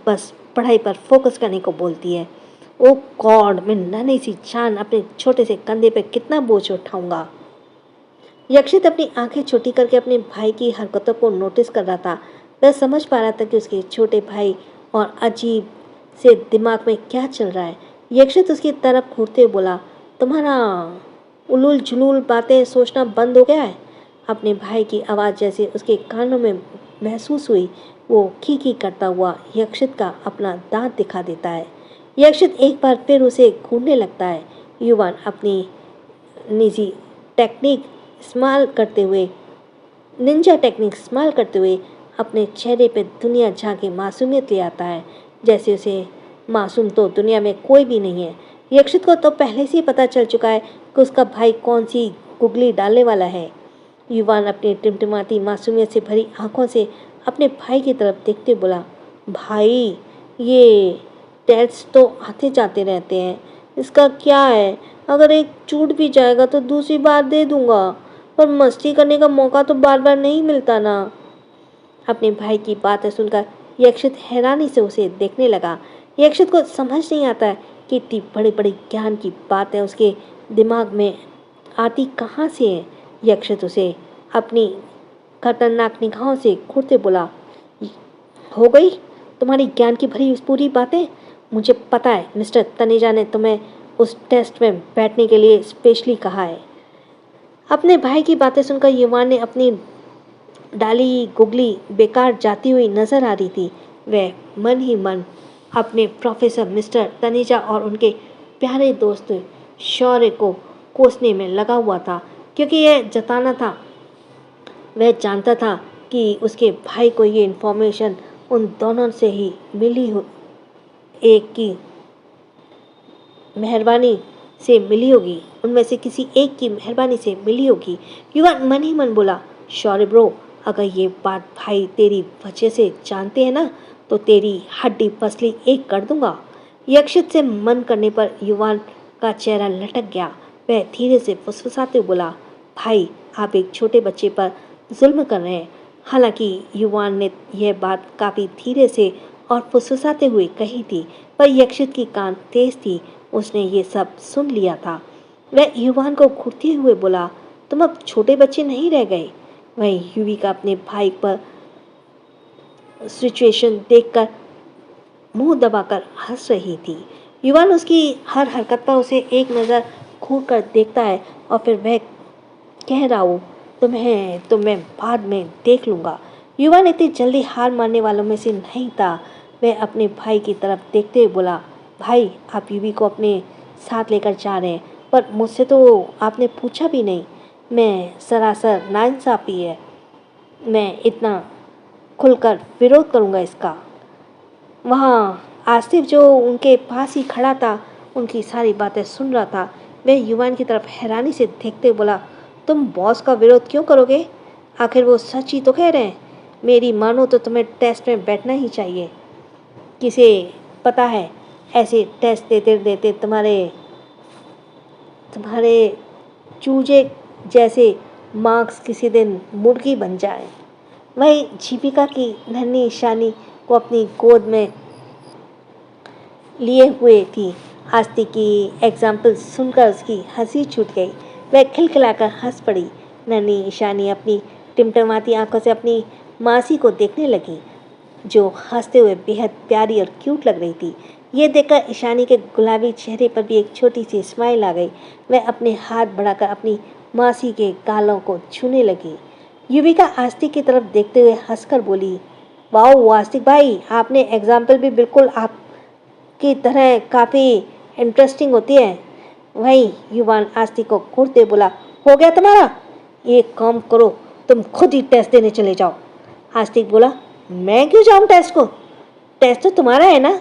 बस पढ़ाई पर फोकस करने को बोलती है। ओ गॉड, मैं नन्ही सी जान अपने छोटे से कंधे पर कितना बोझ उठाऊंगा। यक्षित अपनी आंखें छोटी करके अपने भाई की हरकतों को नोटिस कर रहा था। वह समझ पा रहा था कि उसके छोटे भाई और अजीब से दिमाग में क्या चल रहा है। यक्षित उसकी तरफ घूरते हुए बोला, तुम्हारा उलूल जुलूल बातें सोचना बंद हो गया है? अपने भाई की आवाज़ जैसे उसके कानों में महसूस हुई। वो खी करता हुआ यक्षित का अपना दांत दिखा देता है। यक्षित एक बार फिर उसे घूरने लगता है। युवान अपनी निजी टेक्निक इस्तेमाल करते हुए निंजा टेक्निक इस्तेमाल करते हुए अपने चेहरे पे दुनिया झांकी मासूमियत ले आता है, जैसे उसे मासूम तो दुनिया में कोई भी नहीं है। यक्षित को तो पहले से ही पता चल चुका है कि उसका भाई कौन सी गुगली डालने वाला है। युवान अपनी टिमटिमाती मासूमियत से भरी आंखों से अपने भाई की तरफ देखते बोला, भाई ये टेस्ट तो आते जाते रहते हैं, इसका क्या है? अगर एक छूट भी जाएगा तो दूसरी बार दे दूंगा, पर मस्ती करने का मौका तो बार बार नहीं मिलता ना। अपने भाई की बातें सुनकर यक्षित हैरानी से उसे देखने लगा। यक्षित को समझ नहीं आता है कि इतनी बड़ी बड़ी ज्ञान की बातें उसके दिमाग में आती कहाँ से हैं। यक्षित उसे अपनी खतरनाक निगाहों से घूरते बोला, हो गई तुम्हारी ज्ञान की भरी उस पूरी बातें? मुझे पता है मिस्टर तनेजा ने तुम्हें उस टेस्ट में बैठने के लिए स्पेशली कहा है। अपने भाई की बातें सुनकर युवान ने अपनी डाली गुगली बेकार जाती हुई नजर आ रही थी। वह मन ही मन अपने प्रोफेसर मिस्टर तनेजा और उनके प्यारे दोस्त शौर्य को कोसने में लगा हुआ था, क्योंकि यह जताना था, वह जानता था कि उसके भाई को ये इन्फॉर्मेशन उन दोनों से ही मिली हो, एक की मेहरबानी से मिली होगी, उनमें से किसी एक की मेहरबानी से मिली होगी। युवान मन ही मन बोला, शौर्य ब्रो, अगर ये बात भाई तेरी वजह से जानते हैं ना, तो तेरी हड्डी पसली एक कर दूंगा। यक्षित से मन करने पर युवान का चेहरा लटक गया। वह धीरे से फुसफुसाते हुए बोला, भाई आप एक छोटे बच्चे पर जुल्म कर रहे हैं। हालांकि युवान ने यह बात काफ़ी धीरे से और फुसफुसाते हुए कही थी, पर यक्षित की कान तेज थी, उसने ये सब सुन लिया था। वह युवान को घूरते हुए बोला, तुम अब छोटे बच्चे नहीं रह गए। वह युविका अपने भाई पर सिचुएशन देखकर मुंह दबाकर हंस रही थी। युवान उसकी हर हरकत पर उसे एक नज़र घूर कर देखता है और फिर वह कह रहा हो, तो मैं बाद में देख लूँगा। युवान इतनी जल्दी हार मानने वालों में से नहीं था। वह अपने भाई की तरफ देखते हुए बोला, भाई आप युवी को अपने साथ लेकर जा रहे हैं, पर मुझसे तो आपने पूछा भी नहीं। मैं सरासर नाइंसाफ़ी है, मैं इतना खुलकर विरोध करूँगा इसका। वहाँ आसिफ जो उनके पास ही खड़ा था, उनकी सारी बातें सुन रहा था। वह युवान की तरफ हैरानी से देखते हुए बोला, तुम बॉस का विरोध क्यों करोगे? आखिर वो सच ही तो कह रहे हैं। मेरी मानो तो तुम्हें टेस्ट में बैठना ही चाहिए। किसे पता है, ऐसे टेस्ट देते देते तुम्हारे चूजे जैसे मार्क्स किसी दिन मुर्गी बन जाए। वही जीविका की नन्ही ईशानी को अपनी गोद में लिए हुए थी। आस्ती की एग्जाम्पल सुनकर उसकी हंसी छूट गई। वह खिलखिलाकर हंस पड़ी। नन्ही ईशानी अपनी टिमटिमाती आंखों से अपनी मासी को देखने लगी, जो हंसते हुए बेहद प्यारी और क्यूट लग रही थी। ये देखकर ईशानी के गुलाबी चेहरे पर भी एक छोटी सी स्माइल आ गई। वह अपने हाथ बढ़ाकर अपनी मासी के गालों को छूने लगी। युविका आस्तिक की तरफ देखते हुए हंसकर बोली, वाओ आस्तिक भाई, आपने एग्जाम्पल भी बिल्कुल आपकी तरह काफ़ी इंटरेस्टिंग होती है। वही युवान आस्तिक को घूरते बोला, हो गया तुम्हारा? एक काम करो, तुम खुद ही टेस्ट देने चले जाओ। आस्तिक बोला, मैं क्यों जाऊँ टेस्ट को? टेस्ट तो तुम्हारा है ना।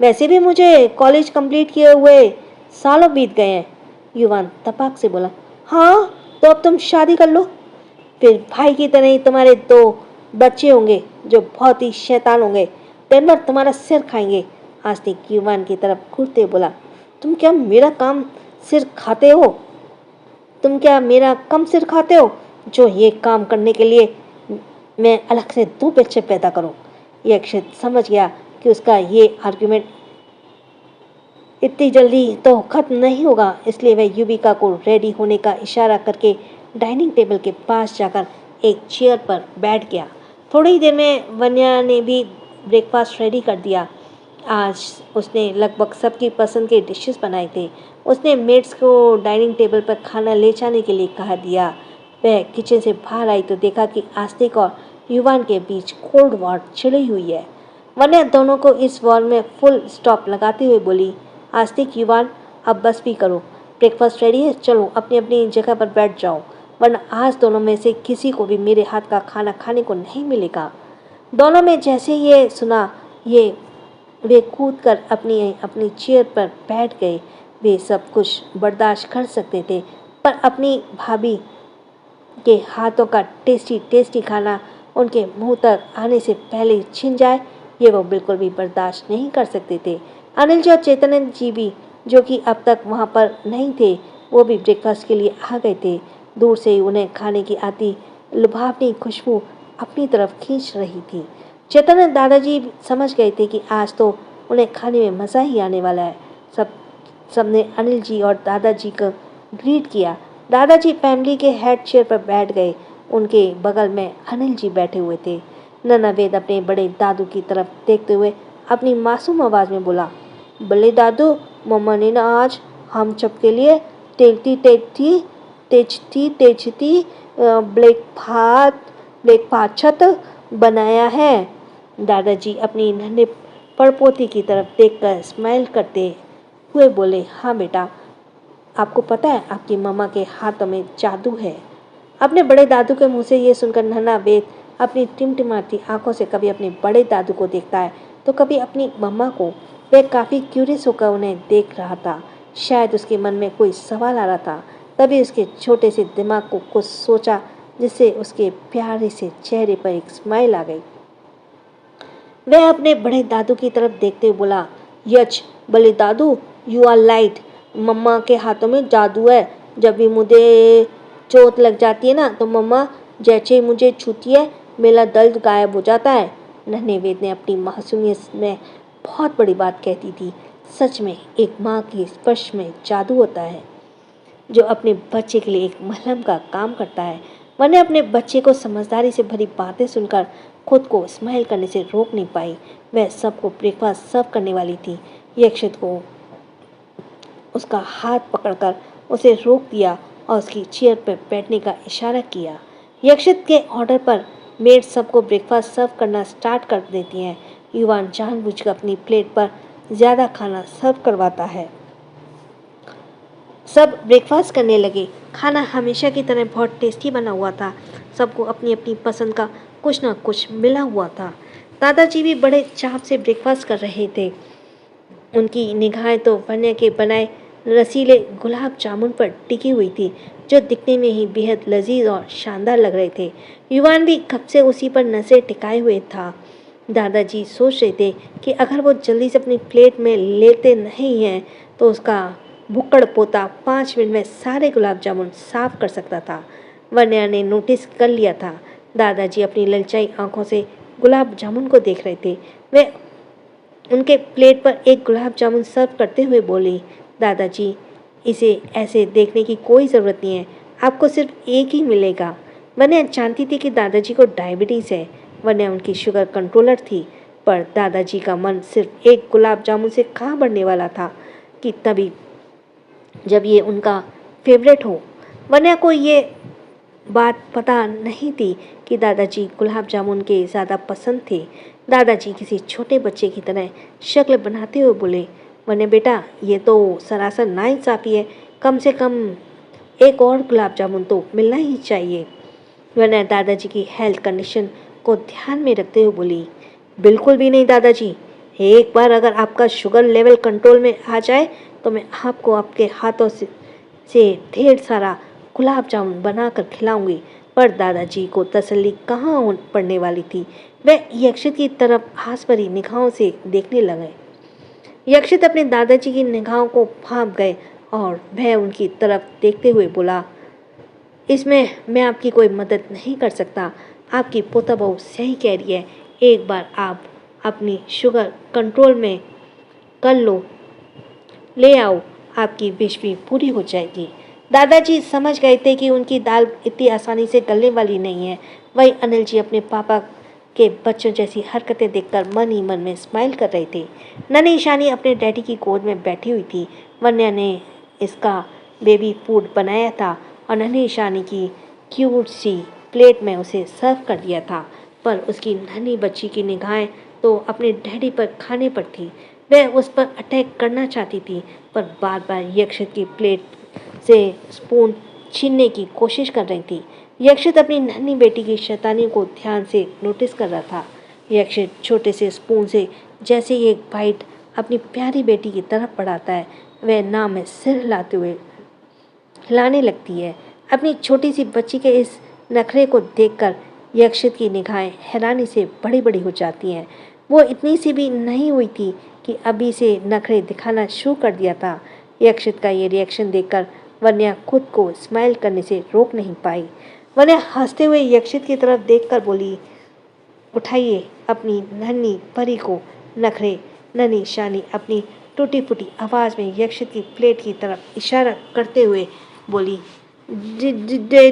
वैसे भी मुझे कॉलेज कंप्लीट किए हुए सालों बीत गए हैं। युवान तपाक से बोला, हाँ तो अब तुम शादी कर लो, फिर भाई की तरह ही तुम्हारे 2 बच्चे होंगे जो बहुत ही शैतान होंगे, दिन भर तुम्हारा सिर खाएंगे। आस्तिक युवान की तरफ घूरते बोला, तुम क्या मेरा सिर खाते हो? तुम क्या मेरा कम सिर खाते हो जो ये काम करने के लिए मैं अलग से 2 बच्चे पैदा करूं? यक्षित समझ गया कि उसका ये आर्ग्यूमेंट इतनी जल्दी तो खत्म नहीं होगा, इसलिए वह युविका को रेडी होने का इशारा करके डाइनिंग टेबल के पास जाकर एक चेयर पर बैठ गया। थोड़ी ही देर में वन्या ने भी ब्रेकफास्ट रेडी कर दिया। आज उसने लगभग सबकी पसंद के डिशेस बनाए थे। उसने मेड्स को डाइनिंग टेबल पर खाना ले जाने के लिए कहा दिया। वह किचन से बाहर आई तो देखा कि आस्तिक और युवान के बीच कोल्ड वॉर छिड़ी हुई है। वन्या दोनों को इस वॉर में फुल स्टॉप लगाते हुए बोली, आस्तिक युवान, अब बस भी करो, ब्रेकफास्ट रेडी है, चलो अपनी अपनी जगह पर बैठ जाओ, वरना आज दोनों में से किसी को भी मेरे हाथ का खाना खाने को नहीं मिलेगा। दोनों में जैसे ये सुना, वे कूद कर अपनी अपनी चेयर पर बैठ गए। वे सब कुछ बर्दाश्त कर सकते थे, पर अपनी भाभी के हाथों का टेस्टी टेस्टी खाना उनके मुंह तक आने से पहले छिन जाए, ये वो बिल्कुल भी बर्दाश्त नहीं कर सकते थे। अनिल जी और चैतन्य जी भी, जो कि अब तक वहाँ पर नहीं थे, वो भी ब्रेकफास्ट के लिए आ गए थे। दूर से ही उन्हें खाने की आती लुभावनी खुशबू अपनी तरफ खींच रही थी। चैतन्य दादाजी समझ गए थे कि आज तो उन्हें खाने में मज़ा ही आने वाला है। सबने अनिल जी और दादाजी को ग्रीट किया। दादाजी फैमिली के हेड चेयर पर बैठ गए। उनके बगल में अनिल जी बैठे हुए थे। नन्ना वेद अपने बड़े दादू की तरफ देखते हुए अपनी मासूम आवाज़ में बोला, बड़े दादू, मम्मा ने ना आज हम सबके लिए तेजती ब्रेकफास्ट बनाया है। दादाजी अपनी नन्हे पड़पोती की तरफ देखकर स्माइल करते हुए बोले, हाँ बेटा, आपको पता है आपकी मम्मा के हाथों में जादू है। अपने बड़े दादू के मुंह से ये सुनकर नन्हा वेद अपनी टिमटिमाती आंखों से कभी अपने बड़े दादू को देखता है तो कभी अपनी मम्मा को। वह काफ़ी क्यूरियस होकर उन्हें देख रहा था। शायद उसके मन में कोई सवाल आ रहा था। तभी उसके छोटे से दिमाग को कुछ सोचा जिससे उसके प्यारे से चेहरे पर एक स्माइल आ गई। वह अपने बड़े दादू की तरफ देखते हुए बोला, यच बड़े दादू, यू आर लाइट। मम्मा के हाथों में जादू है। जब भी मुझे चोट लग जाती है ना तो मम्मा जैसे ही मुझे छूती है मेरा दर्द गायब हो जाता है। नन्हे वेद ने अपनी मासूमियत में बहुत बड़ी बात कहती थी। सच में एक माँ के स्पर्श में जादू होता है जो अपने बच्चे के लिए एक मलहम का काम करता है। मैंने अपने बच्चे को समझदारी से भरी बातें सुनकर खुद को स्माइल करने से रोक नहीं पाई। वह सबको ब्रेकफास्ट सर्व करने वाली थी। यक्षित को उसका हाथ पकड़कर उसे रोक दिया और उसकी चेयर पर बैठने का इशारा किया। यक्षित के ऑर्डर पर मेड सबको ब्रेकफास्ट सर्व करना स्टार्ट कर देती हैं। युवान जानबूझकर अपनी प्लेट पर ज़्यादा खाना सर्व करवाता है। सब ब्रेकफास्ट करने लगे। खाना हमेशा की तरह बहुत टेस्टी बना हुआ था। सबको अपनी अपनी पसंद का कुछ ना कुछ मिला हुआ था। दादाजी भी बड़े चाव से ब्रेकफास्ट कर रहे थे। उनकी निगाहें तो वन्या के बनाए रसीले गुलाब जामुन पर टिकी हुई थी जो दिखने में ही बेहद लजीज और शानदार लग रहे थे। युवान भी कब से उसी पर नजरें टिकाए हुए था। दादाजी सोच रहे थे कि अगर वो जल्दी से अपनी प्लेट में लेते नहीं हैं तो उसका भुक्कड़ पोता 5 मिनट में सारे गुलाब जामुन साफ कर सकता था। वन्या ने नोटिस कर लिया था। दादाजी अपनी ललचाई आंखों से गुलाब जामुन को देख रहे थे। वे उनके प्लेट पर एक गुलाब जामुन सर्व करते हुए बोली, दादाजी, इसे ऐसे देखने की कोई ज़रूरत नहीं है, आपको सिर्फ एक ही मिलेगा। वन्या जानती थी कि दादाजी को डायबिटीज़ है। वन्या उनकी शुगर कंट्रोलर थी, पर दादाजी का मन सिर्फ एक गुलाब जामुन से कहाँ बढ़ने वाला था कि तभी जब ये उनका फेवरेट हो। वन्या को ये बात पता नहीं थी कि दादाजी गुलाब जामुन के ज़्यादा पसंद थे। दादाजी किसी छोटे बच्चे की तरह शक्ल बनाते हुए बोले, वन्या बेटा, ये तो सरासर नाइंसाफ़ी है। कम से कम एक और गुलाब जामुन तो मिलना ही चाहिए। वन्या दादाजी की हेल्थ कंडीशन को ध्यान में रखते हुए बोली, बिल्कुल भी नहीं दादाजी। एक बार अगर आपका शुगर लेवल कंट्रोल में आ जाए तो मैं आपको आपके हाथों से ढेर सारा गुलाब जामुन बनाकर खिलाऊंगी। पर दादाजी को तसल्ली कहाँ पड़ने वाली थी। वह यक्षित की तरफ आस भरी निगाहों से देखने लगे। यक्षित अपने दादाजी की निगाहों को भांप गए और वह उनकी तरफ देखते हुए बोला, इसमें मैं आपकी कोई मदद नहीं कर सकता। आपकी पोता बहू सही कह रही है। एक बार आप अपनी शुगर कंट्रोल में कर लो, ले आओ, आपकी विश भी पूरी हो जाएगी। दादाजी समझ गए थे कि उनकी दाल इतनी आसानी से गलने वाली नहीं है। वही अनिल जी अपने पापा के बच्चों जैसी हरकतें देखकर मन ही मन में स्माइल कर रहे थे। नन्ही ईशानी अपने डैडी की गोद में बैठी हुई थी। वन्या ने इसका बेबी फूड बनाया था और नन्ही ईशानी की क्यूट सी प्लेट में उसे सर्व कर दिया था। पर उसकी नन्ही बच्ची की निगाहें तो अपने डैडी पर खाने पर थी। वह उस पर अटैक करना चाहती थी, पर बार बार यक्षित की प्लेट से स्पून छीनने की कोशिश कर रही थी। यक्षित अपनी नन्ही बेटी की शैतानी को ध्यान से नोटिस कर रहा था। यक्षित छोटे से स्पून से जैसे ही एक बाइट अपनी प्यारी बेटी की तरफ बढ़ाता है, वह नाम में सिर हिलाते हुए हिलाने लगती है। अपनी छोटी सी बच्ची के इस नखरे को देखकर यक्षित की निगाहें हैरानी से बड़ी बड़ी हो जाती हैं। वो इतनी सी भी नहीं हुई थी कि अभी से नखरे दिखाना शुरू कर दिया था। यक्षित का ये रिएक्शन देखकर वन्या खुद को स्माइल करने से रोक नहीं पाई। वन्या हंसते हुए यक्षित की तरफ देखकर बोली, उठाइए अपनी नन्ही परी को। नखरे नन्ही शानी अपनी टूटी फूटी आवाज़ में यक्षित की प्लेट की तरफ इशारा करते हुए बोली, दे दे दे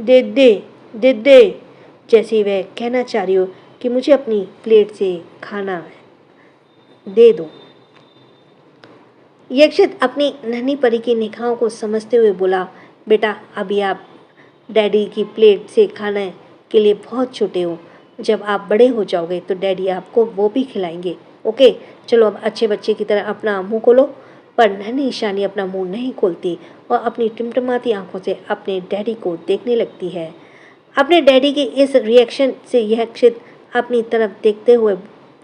दे दे दे दे, जैसे वह कहना चाह रही हो कि मुझे अपनी प्लेट से खाना दे दो। यक्षित अपनी नन्ही परी की निगाहों को समझते हुए बोला, बेटा, अभी आप डैडी की प्लेट से खाने के लिए बहुत छोटे हो। जब आप बड़े हो जाओगे तो डैडी आपको वो भी खिलाएंगे, ओके, चलो अब अच्छे बच्चे की तरह अपना मुंह खोलो। पर नन्ही ईशानी अपना मुंह नहीं खोलती और अपनी टिमटिमाती आंखों से अपने डैडी को देखने लगती है। अपने डैडी के इस रिएक्शन से यक्षित अपनी तरफ देखते हुए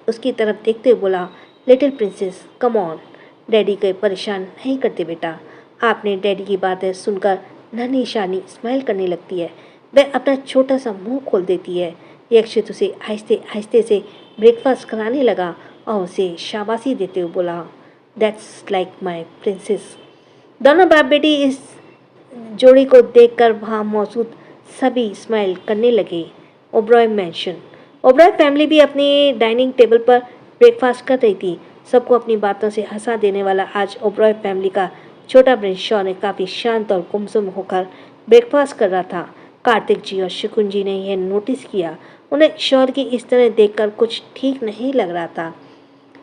उसकी तरफ देखते हुए बोला, little princess come on. Daddy को परेशान नहीं करते बेटा। आपने डैडी की बातें सुनकर नन्ही ईशानी स्माइल करने लगती है। वह अपना छोटा सा मुंह खोल देती है। यक्षित उसे आहिस्ते आहिस्ते से ब्रेकफास्ट कराने लगा और उसे शाबाशी देते हुए बोला, दैट्स लाइक माई प्रिंसेस। दोनों बाप बेटी इस जोड़ी को देखकर वहाँ मौजूद सभी स्माइल करने लगे। ओबरॉय मैंशन। ओबरॉय फैमिली भी अपनी डाइनिंग टेबल पर ब्रेकफास्ट कर रही थी। सबको अपनी बातों से हंसा देने वाला आज ओबरॉय फैमिली का छोटा प्रिंस शॉन काफ़ी शांत और गुमसुम होकर ब्रेकफास्ट कर रहा था। कार्तिक जी और शकुन जी ने यह नोटिस किया। उन्हें शौर्य की इस तरह देखकर कुछ ठीक नहीं लग रहा था।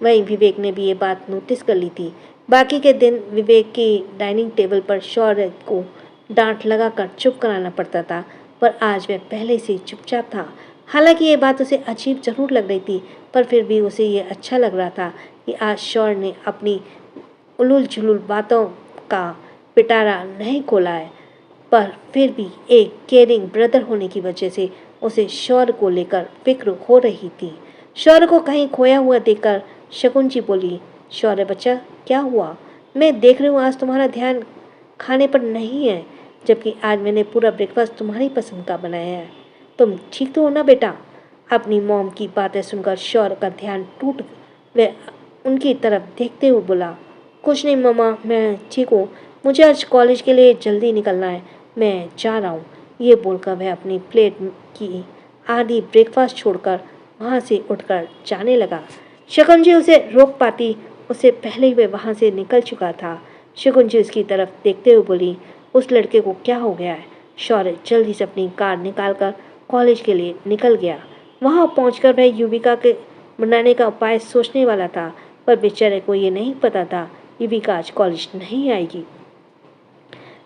वहीं विवेक ने भी ये बात नोटिस कर ली थी। बाकी के दिन विवेक की डाइनिंग टेबल पर शौर्य को डांट लगाकर चुप कराना पड़ता था, पर आज वह पहले से चुपचाप था। हालांकि ये बात उसे अजीब जरूर लग रही थी, पर फिर भी उसे ये अच्छा लग रहा था कि आज शौर्य ने अपनी उलूल जुलूल बातों का पिटारा नहीं खोला है। पर फिर भी एक केयरिंग ब्रदर होने की वजह से उसे शौर्य को लेकर फिक्र हो रही थी। शौर्य को कहीं खोया हुआ देखकर शकुन जी बोली, शौर्य बच्चा क्या हुआ? मैं देख रही हूँ आज तुम्हारा ध्यान खाने पर नहीं है, जबकि आज मैंने पूरा ब्रेकफास्ट तुम्हारी पसंद का बनाया है। तुम ठीक तो हो ना बेटा? अपनी मॉम की बातें सुनकर शौर्य का ध्यान टूट वह उनकी तरफ देखते हुए बोला, कुछ नहीं मम्मा, मैं ठीक हूँ। मुझे आज कॉलेज के लिए जल्दी निकलना है, मैं जा रहा हूँ। ये बोलकर वह अपनी प्लेट की आधी ब्रेकफास्ट छोड़कर वहाँ से उठकर जाने लगा। शकुन जी उसे रोक पाती, उससे पहले ही वह वहाँ से निकल चुका था। शकुन जी उसकी तरफ देखते हुए बोली, उस लड़के को क्या हो गया है? शौर्य जल्दी से अपनी कार निकालकर कॉलेज के लिए निकल गया। वहाँ पहुँचकर वह युविका के मनाने का उपाय सोचने वाला था, पर बेचारे को ये नहीं पता था युविका आज कॉलेज नहीं आएगी।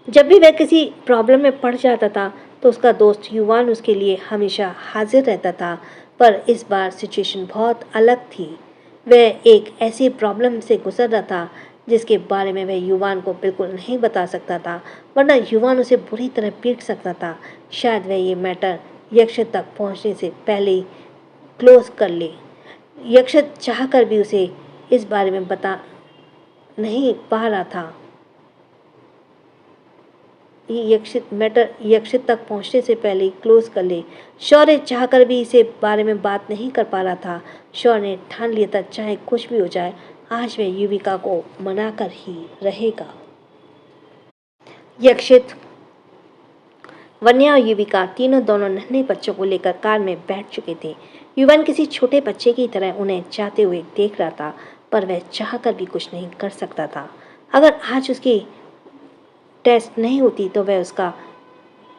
जब भी वह किसी प्रॉब्लम में पड़ जाता था तो उसका दोस्त युवान उसके लिए हमेशा हाजिर रहता था, पर इस बार सिचुएशन बहुत अलग थी। वह एक ऐसी प्रॉब्लम से गुजर रहा था जिसके बारे में वह युवान को बिल्कुल नहीं बता सकता था, वरना युवान उसे बुरी तरह पीट सकता था। शायद वह ये मैटर यक्षित तक पहुंचने से पहले ही क्लोज कर ले। यक्षित चाहकर भी उसे इस बारे में बता नहीं पा रहा था। यक्षित तक पहुंचने से पहले ही क्लोज कर ले। शौर्य चाहकर भी इसे बारे में बात नहीं कर पा रहा था। शौर्य ने ठान लिया था चाहे कुछ भी हो जाए, आज वह युविका को मनाकर ही रहेगा। यक्षित, वन्या और युविका तीनों दोनों नन्हे बच्चों को लेकर कार में बैठ चुके थे। युवान किसी छोटे बच्चे की तरह उन्हें जाते हुए देख रहा था, पर वह चाहकर भी कुछ नहीं कर सकता था। अगर आज उसकी टेस्ट नहीं होती तो वह उसका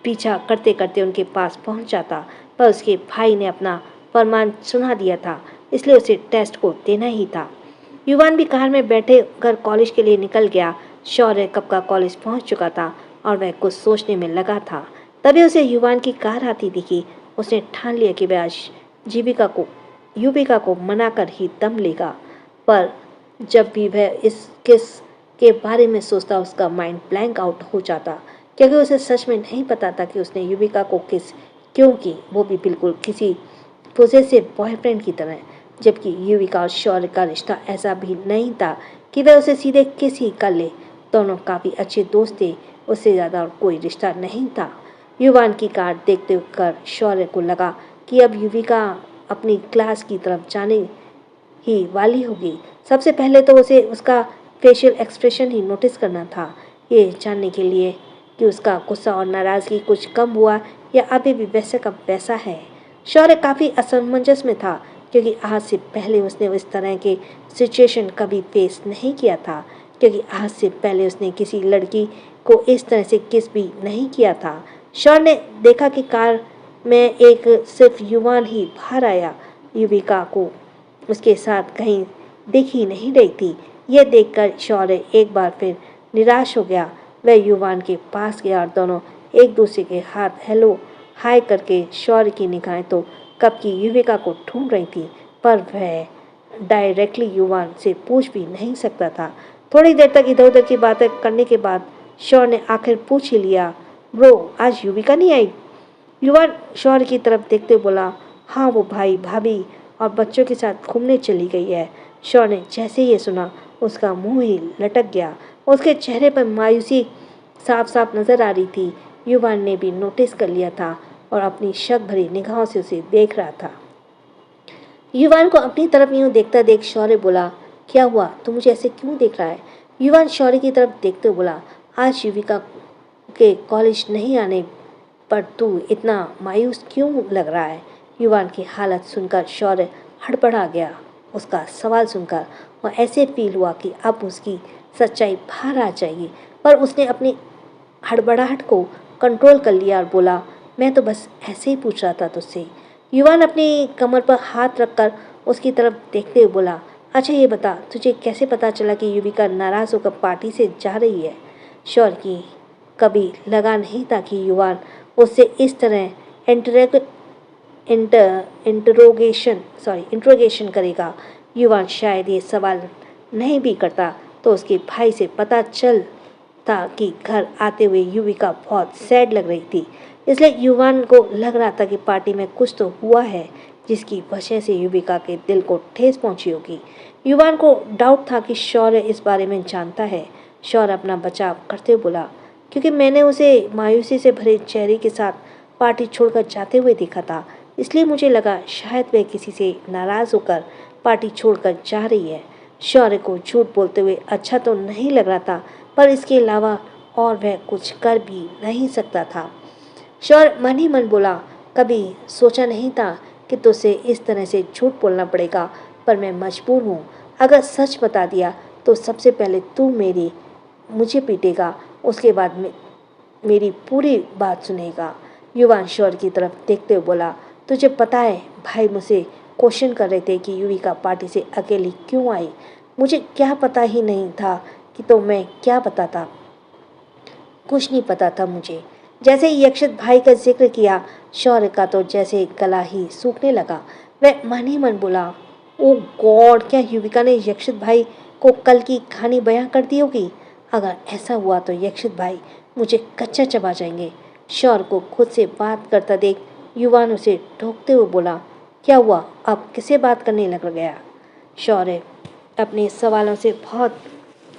पीछा करते करते उनके पास पहुंच जाता, पर उसके भाई ने अपना फरमान सुना दिया था, इसलिए उसे टेस्ट को देना ही था। युवान भी कार में बैठे कर कॉलेज के लिए निकल गया। शौर्य कब का कॉलेज पहुंच चुका था और वह कुछ सोचने में लगा था। तभी उसे युवान की कार आती दिखी। उसने ठान लिया कि वह आज युविका को मनाकर ही दम लेगा, पर जब भी वह इस किस के बारे में सोचता उसका माइंड ब्लैंक आउट हो जाता, क्योंकि उसे सच में नहीं पता था कि उसने युविका को किस क्यों की, वो भी बिल्कुल किसी पोजेसिव बॉयफ्रेंड की तरह। जबकि युविका और शौर्य का रिश्ता ऐसा भी नहीं था कि वह उसे सीधे किस ही कर ले। दोनों काफ़ी अच्छे दोस्त थे, उससे ज़्यादा और कोई रिश्ता नहीं था। युवान की कार देखते कर शौर्य को लगा कि अब युविका अपनी क्लास की तरफ जाने ही वाली होगी। सबसे पहले तो उसे उसका फेशियल एक्सप्रेशन ही नोटिस करना था, ये जानने के लिए कि उसका गुस्सा और नाराज़गी कुछ कम हुआ या अभी भी वैसे का वैसा है। शौर्य काफ़ी असमंजस में था, क्योंकि आज से पहले उसने इस तरह के सिचुएशन कभी फेस नहीं किया था, क्योंकि आज से पहले उसने किसी लड़की को इस तरह से किस भी नहीं किया था। शौर्य ने देखा कि कार में एक सिर्फ युवान ही बाहर आया। युविका को उसके साथ कहीं दिख ही नहीं रही थी। यह देखकर शौर्य एक बार फिर निराश हो गया। वह युवान के पास गया और दोनों एक दूसरे के हाथ हेलो हाय करके, शौर्य की निगाहें तो कब की युविका को ढूंढ रही थी, पर वह डायरेक्टली युवान से पूछ भी नहीं सकता था। थोड़ी देर तक इधर उधर की बातें करने के बाद शौर्य ने आखिर पूछ ही लिया, ब्रो आज युविका नहीं आई? युवान शौर्य की तरफ देखते हुए बोला, हाँ वो भाई भाभी और बच्चों के साथ घूमने चली गई है। शौर्य ने जैसे ही ये सुना उसका मुंह ही लटक गया। उसके चेहरे पर मायूसी साफ साफ नजर आ रही थी। युवान ने भी नोटिस कर लिया था और अपनी शक भरी निगाहों से उसे देख रहा था। युवान को अपनी तरफ यूं देखता देख शौर्य बोला, क्या हुआ, तू मुझे ऐसे क्यों देख रहा है? युवान शौर्य की तरफ देखते हुए बोला, आज युविका के कॉलेज नहीं आने पर तू इतना मायूस क्यों लग रहा है? युवान की हालत सुनकर शौर्य हड़बड़ा गया। उसका सवाल सुनकर और ऐसे फील हुआ कि अब उसकी सच्चाई बाहर आ जाएगी, पर उसने अपनी हड़बड़ाहट को कंट्रोल कर लिया और बोला, मैं तो बस ऐसे ही पूछ रहा था तुझसे। युवान अपनी कमर पर हाथ रखकर उसकी तरफ देखते हुए बोला, अच्छा ये बता, तुझे कैसे पता चला कि युविका नाराज होकर पार्टी से जा रही है? शौर्य की कभी लगा नहीं था कि युवान उससे इस तरह इंट्रोगेशन करेगा। युवान शायद ये सवाल नहीं भी करता तो उसके भाई से पता चलता कि घर आते हुए युविका बहुत सैड लग रही थी। इसलिए युवान को लग रहा था कि पार्टी में कुछ तो हुआ है जिसकी वजह से युविका के दिल को ठेस पहुंची होगी। युवान को डाउट था कि शौर्य इस बारे में जानता है। शौर्य अपना बचाव करते हुए बोला, क्योंकि मैंने उसे मायूसी से भरे चेहरे के साथ पार्टी छोड़कर जाते हुए देखा था, इसलिए मुझे लगा शायद वह किसी से नाराज होकर पार्टी छोड़कर जा रही है। शौर्य को झूठ बोलते हुए अच्छा तो नहीं लग रहा था, पर इसके अलावा और वह कुछ कर भी नहीं सकता था। शौर्य मन ही मन बोला, कभी सोचा नहीं था कि तुझसे इस तरह से झूठ बोलना पड़ेगा, पर मैं मजबूर हूँ। अगर सच बता दिया तो सबसे पहले तू मुझे पीटेगा, उसके बाद मेरी पूरी बात सुनेगा। युवान शौर्य की तरफ देखते हुए बोला, तुझे पता है भाई मुझसे क्वेश्चन कर रहे थे कि युविका पार्टी से अकेली क्यों आई। मुझे क्या पता ही नहीं था कि तो मैं क्या बताता, कुछ नहीं पता था मुझे। जैसे ही यक्षित भाई का जिक्र किया, शौर्य का तो जैसे गला ही सूखने लगा। वह मन ही मन बोला, ओ गॉड, क्या युविका ने यक्षित भाई को कल की कहानी बयां कर दी होगी? अगर ऐसा हुआ तो यक्षित भाई मुझे कच्चा चबा जाएंगे। शौर्य को खुद से बात करता देख युवान उसे टोकते हुए बोला, क्या हुआ, अब किसे बात करने लग गया? शौर्य अपने सवालों से बहुत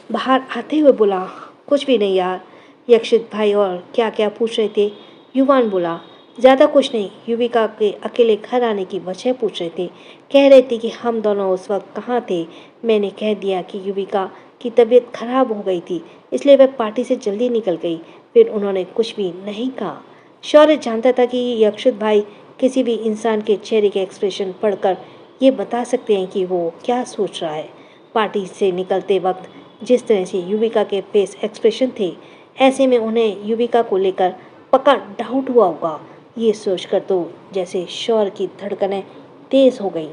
बाहर आते हुए बोला, कुछ भी नहीं यार, यक्षित भाई और क्या क्या पूछ रहे थे? युवान बोला, ज़्यादा कुछ नहीं, युविका के अकेले घर आने की वजह पूछ रहे थे। कह रहे थे कि हम दोनों उस वक्त कहाँ थे। मैंने कह दिया कि युविका की तबीयत खराब हो गई थी, इसलिए वह पार्टी से जल्दी निकल गई। फिर उन्होंने कुछ भी नहीं कहा। शौर्य जानता था कि यक्षित भाई किसी भी इंसान के चेहरे के एक्सप्रेशन पढ़कर ये बता सकते हैं कि वो क्या सोच रहा है। पार्टी से निकलते वक्त जिस तरह से युविका के फेस एक्सप्रेशन थे, ऐसे में उन्हें युविका को लेकर पक्का डाउट हुआ होगा। ये सोचकर तो जैसे शौर्य की धड़कनें तेज हो गई।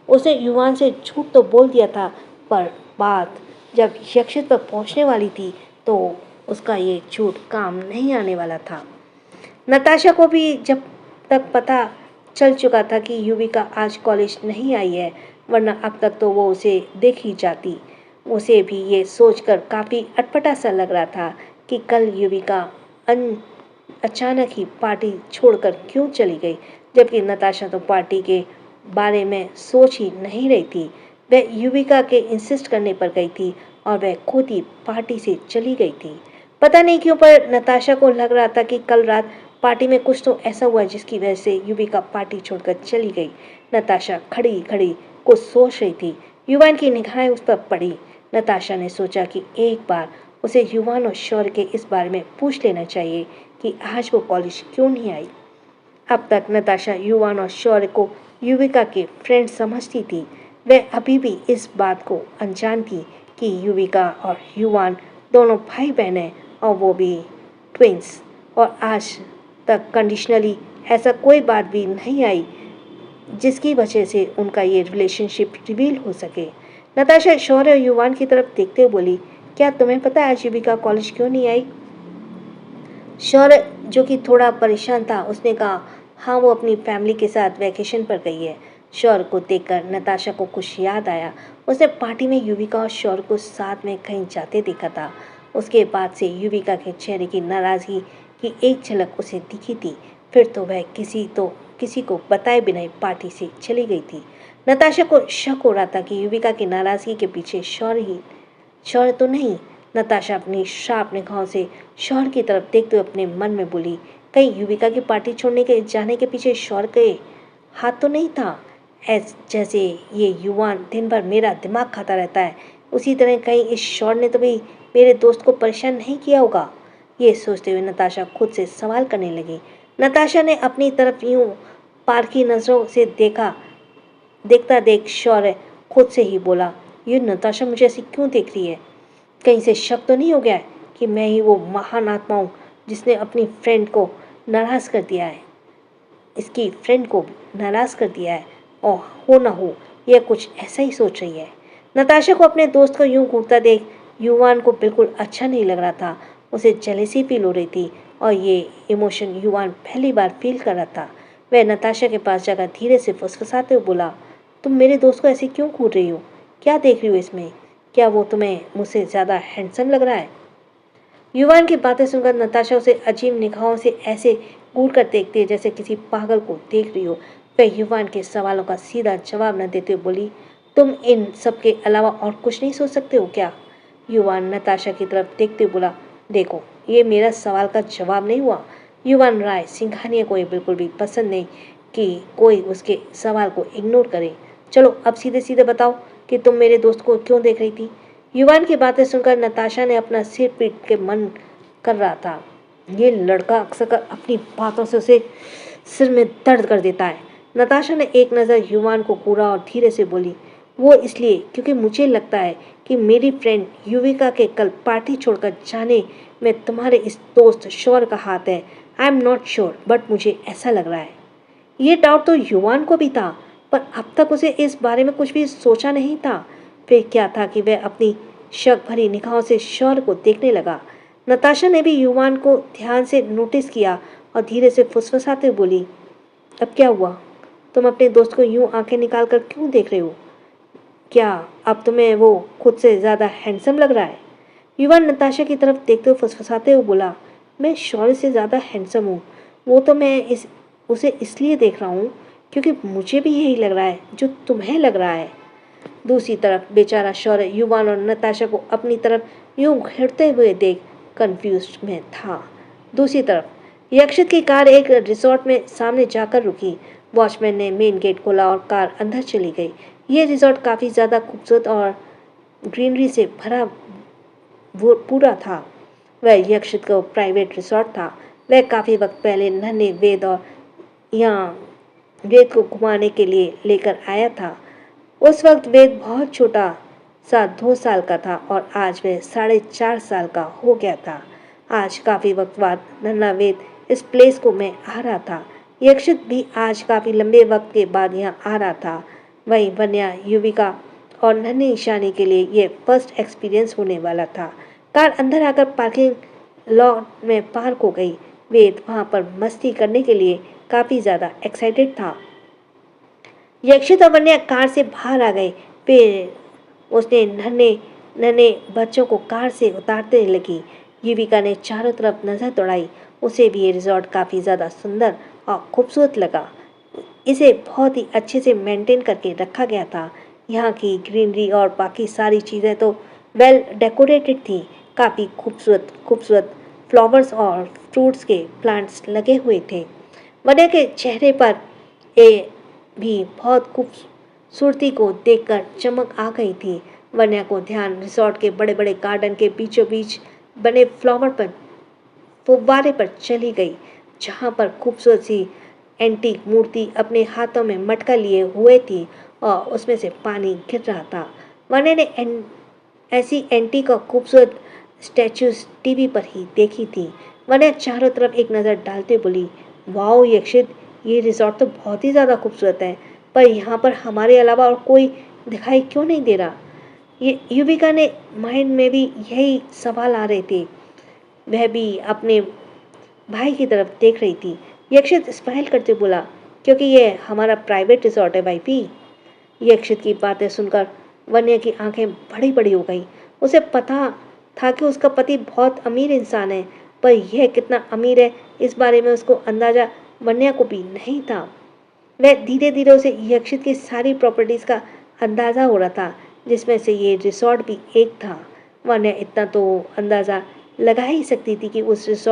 उसने युवान से झूठ तो बोल दिया था, पर बात जब यक्षित पर पहुंचने वाली थी तो उसका ये झूठ काम नहीं आने वाला था। नताशा को भी जब तक पता चल चुका था कि युविका आज कॉलेज नहीं आई है, वरना अब तक तो वो उसे देख ही जाती। उसे भी ये सोचकर काफ़ी अटपटा सा लग रहा था कि कल युविका अचानक ही पार्टी छोड़कर क्यों चली गई, जबकि नताशा तो पार्टी के बारे में सोच ही नहीं रही थी। वह युविका के इंसिस्ट करने पर गई थी और वह खुद ही पार्टी से चली गई थी। पता नहीं क्यों, पर नताशा को लग रहा था कि कल रात पार्टी में कुछ तो ऐसा हुआ जिसकी वजह से युविका पार्टी छोड़कर चली गई। नताशा खड़ी खड़ी कुछ सोच रही थी। युवान की निगाहें उस पर पड़ी। नताशा ने सोचा कि एक बार उसे युवान और शौर्य के इस बारे में पूछ लेना चाहिए कि आज वो कॉलेज क्यों नहीं आई। अब तक नताशा युवान और शौर्य को युविका के फ्रेंड समझती थी। वह अभी भी इस बात को अनजान थी कि युविका और युवान दोनों भाई बहन हैं और वो भी ट्विंस, और आज तक कंडीशनली ऐसा कोई बात भी नहीं आई जिसकी वजह से उनका ये रिलेशनशिप रिवील हो सके। नताशा शौर्य और युवान की तरफ देखते हुए बोली, क्या तुम्हें पता है आज युविका कॉलेज क्यों नहीं आई? शौर्य जो कि थोड़ा परेशान था, उसने कहा, हाँ वो अपनी फैमिली के साथ वैकेशन पर गई है। शौर्य को देखकर नताशा को कुछ याद आया। उसने पार्टी में युविका और शौर्य को साथ में कहीं जाते देखा था। उसके बाद से युविका के चेहरे की नाराजगी की एक झलक उसे दिखी थी। फिर तो वह किसी को बताए बिना ही पार्टी से चली गई थी। नताशा को शक हो रहा था कि युविका की नाराजगी के पीछे शौर्य तो नहीं। नताशा अपनी शार्प निगाहों से शौर्य की तरफ देखते हुए अपने मन में बोली, कहीं युविका की पार्टी छोड़ने के जाने के पीछे शौर्य के हाथ तो नहीं था। जैसे ये युवान दिन भर मेरा दिमाग खाता रहता है, उसी तरह कहीं इस शौर्य ने तो भी मेरे दोस्त को परेशान नहीं किया होगा। ये सोचते हुए नताशा खुद से सवाल करने लगी। नताशा ने अपनी तरफ यूं पारखी नजरों से देखता देख शौर्य खुद से ही बोला, ये नताशा मुझे ऐसी क्यों देख रही है? कहीं से शक तो नहीं हो गया है कि मैं ही वो महान आत्मा हूँ जिसने अपनी फ्रेंड को नाराज़ कर दिया है, इसकी फ्रेंड को नाराज़ कर दिया है, और हो ना हो यह कुछ ऐसा ही सोच रही है। नताशा को अपने दोस्त को यूं घूरता देख युवान को बिल्कुल अच्छा नहीं लग रहा था। उसे जेलेसी फील हो रही थी और ये इमोशन युवान पहली बार फील कर रहा था। वह नताशा के पास जाकर धीरे से फुसफुसाते हुए बोला, तुम मेरे दोस्त को ऐसे क्यों घूर रही हो? क्या देख रही हो इसमें? क्या वो तुम्हें मुझसे ज़्यादा हैंडसम लग रहा है? युवान की बातें सुनकर नताशा उसे अजीब निगाहों से ऐसे घूर कर देखती है जैसे किसी पागल को देख रही हो। वह युवान के सवालों का सीधा जवाब न देते हुए बोली, तुम इन सब के अलावा और कुछ नहीं सोच सकते हो क्या? युवान नताशा की तरफ देखते हुए बोला, देखो ये मेरा सवाल का जवाब नहीं हुआ। युवान राय सिंघानिया को ये बिल्कुल भी पसंद नहीं कि कोई उसके सवाल को इग्नोर करे। चलो अब सीधे सीधे बताओ कि तुम मेरे दोस्त को क्यों देख रही थी? युवान की बातें सुनकर नताशा ने अपना सिर पीट के मन कर रहा था। ये लड़का अक्सर अपनी बातों से उसे सिर में दर्द कर देता है। नताशा ने एक नज़र युवान को घूरा और धीरे से बोली, वो इसलिए क्योंकि मुझे लगता है कि मेरी फ्रेंड युविका के कल पार्टी छोड़कर जाने में तुम्हारे इस दोस्त शौर्य का हाथ है। I am not sure but मुझे ऐसा लग रहा है। ये डाउट तो युवान को भी था, पर अब तक उसे इस बारे में कुछ भी सोचा नहीं था। फिर क्या था कि वह अपनी शक भरी निगाहों से शौर्य को देखने लगा। नताशा ने भी युवान को ध्यान से नोटिस किया और धीरे से फुसफुसाते बोली, अब क्या हुआ? तुम अपने दोस्त को यूं आंखें निकाल कर क्यों देख रहे हो? क्या अब तुम्हें वो खुद से ज़्यादा हैंडसम लग रहा है? युवान नताशा की तरफ देखते हुए फुसफुसाते हुए बोला, मैं शौर्य से ज़्यादा हैंडसम हूँ। वो तो मैं उसे इसलिए देख रहा हूँ क्योंकि मुझे भी यही लग रहा है जो तुम्हें लग रहा है। दूसरी तरफ बेचारा शौर्य युवान और नताशा को अपनी तरफ यूं घिरते हुए देख कंफ्यूज में था। दूसरी तरफ यक्षित की कार एक रिसोर्ट में सामने जाकर रुकी। वॉचमैन ने मेन गेट खोला और कार अंदर चली गई। ये रिसोर्ट काफ़ी ज़्यादा खूबसूरत और ग्रीनरी से भरा पूरा था। वह यक्षित का प्राइवेट रिसोर्ट था। वह काफ़ी वक्त पहले नन्हे वेद और यहाँ वेद को घुमाने के लिए लेकर आया था। उस वक्त वेद बहुत छोटा सा 2 साल का था और आज वह 4.5 साल का हो गया था। आज काफ़ी वक्त बाद नन्हा वेद इस प्लेस को मैं आ रहा था। यक्षित भी आज काफ़ी लंबे वक्त के बाद यहाँ आ रहा था। वहीं वन्या युविका और नन्ही ईशानी के लिए ये फर्स्ट एक्सपीरियंस होने वाला था। कार अंदर आकर पार्किंग लॉट में पार्क हो गई। वेद वहाँ पर मस्ती करने के लिए काफ़ी ज़्यादा एक्साइटेड था। यक्षित और वन्या कार से बाहर आ गए। फिर उसने नन्हे नन्हे बच्चों को कार से उतारते लगी। युविका ने चारों तरफ नज़र दौड़ाई। उसे भी ये रिजॉर्ट काफ़ी ज़्यादा सुंदर और खूबसूरत लगा। इसे बहुत ही अच्छे से मेंटेन करके रखा गया था। यहाँ की ग्रीनरी और बाकी सारी चीज़ें तो वेल डेकोरेटेड थी। काफ़ी खूबसूरत खूबसूरत फ्लावर्स और फ्रूट्स के प्लांट्स लगे हुए थे। वन्या के चेहरे पर ये भी बहुत खूबसूरती को देखकर चमक आ गई थी। वन्या को ध्यान रिसोर्ट के बड़े बड़े गार्डन के बीचों बीच बने फुव्वारे पर चली गई, जहाँ पर खूबसूरत सी एंटीक मूर्ति अपने हाथों में मटका लिए हुए थी और उसमें से पानी गिर रहा था। वन्या ने ऐसी एंटीक और खूबसूरत स्टैचूज टीवी पर ही देखी थी। वन्या चारों तरफ एक नज़र डालते बोली, वाओ यक्षित, ये रिजॉर्ट तो बहुत ही ज़्यादा खूबसूरत है, पर यहाँ पर हमारे अलावा और कोई दिखाई क्यों नहीं दे रहा? ये युविका ने माइंड में भी यही सवाल आ रहे थे। वह भी अपने भाई की तरफ देख रही थी। यक्षित स्माइल करते बोला, क्योंकि ये हमारा प्राइवेट रिसॉर्ट है वाइफी। यक्षित की बातें सुनकर वन्या की आंखें बड़ी बड़ी हो गई। उसे पता था कि उसका पति बहुत अमीर इंसान है, पर यह कितना अमीर है इस बारे में उसको अंदाजा वन्या को भी नहीं था। वह धीरे धीरे उसे यक्षित की सारी प्रॉपर्टीज का अंदाजा हो रहा था, जिसमें से ये रिसॉर्ट भी एक था। वन्या इतना तो अंदाजा लगा ही सकती थी कि उस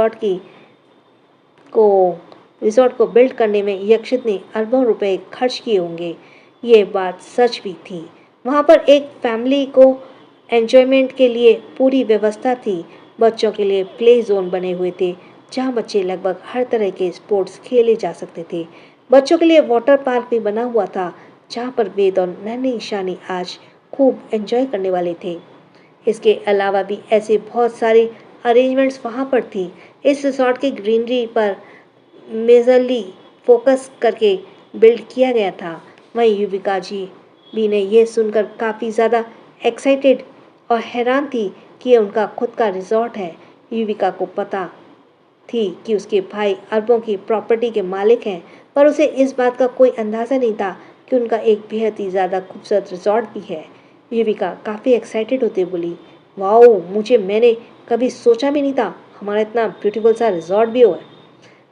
को रिसॉर्ट को बिल्ड करने में यक्षित ने अरबों रुपए खर्च किए होंगे। ये बात सच भी थी। वहाँ पर एक फैमिली को एंजॉयमेंट के लिए पूरी व्यवस्था थी। बच्चों के लिए प्ले जोन बने हुए थे, जहाँ बच्चे लगभग हर तरह के स्पोर्ट्स खेले जा सकते थे। बच्चों के लिए वाटर पार्क भी बना हुआ था, जहाँ पर वेद और नन्ही ईशानी आज खूब एंजॉय करने वाले थे। इसके अलावा भी ऐसे बहुत सारे अरेंजमेंट्स वहाँ पर थी। इस रिसॉर्ट की ग्रीनरी पर मेजरली फोकस करके बिल्ड किया गया था। वहीं युविका जी भी ने यह सुनकर काफ़ी ज़्यादा एक्साइटेड और हैरान थी कि ये उनका खुद का रिसॉर्ट है। युविका को पता थी कि उसके भाई अरबों की प्रॉपर्टी के मालिक हैं, पर उसे इस बात का कोई अंदाज़ा नहीं था कि उनका एक बेहद ही ज़्यादा खूबसूरत रिसॉर्ट भी है। युविका काफ़ी एक्साइटेड होते बोली, वाओ, मैंने कभी सोचा भी नहीं था हमारा इतना ब्यूटीफुल सा रिसॉर्ट भी हो,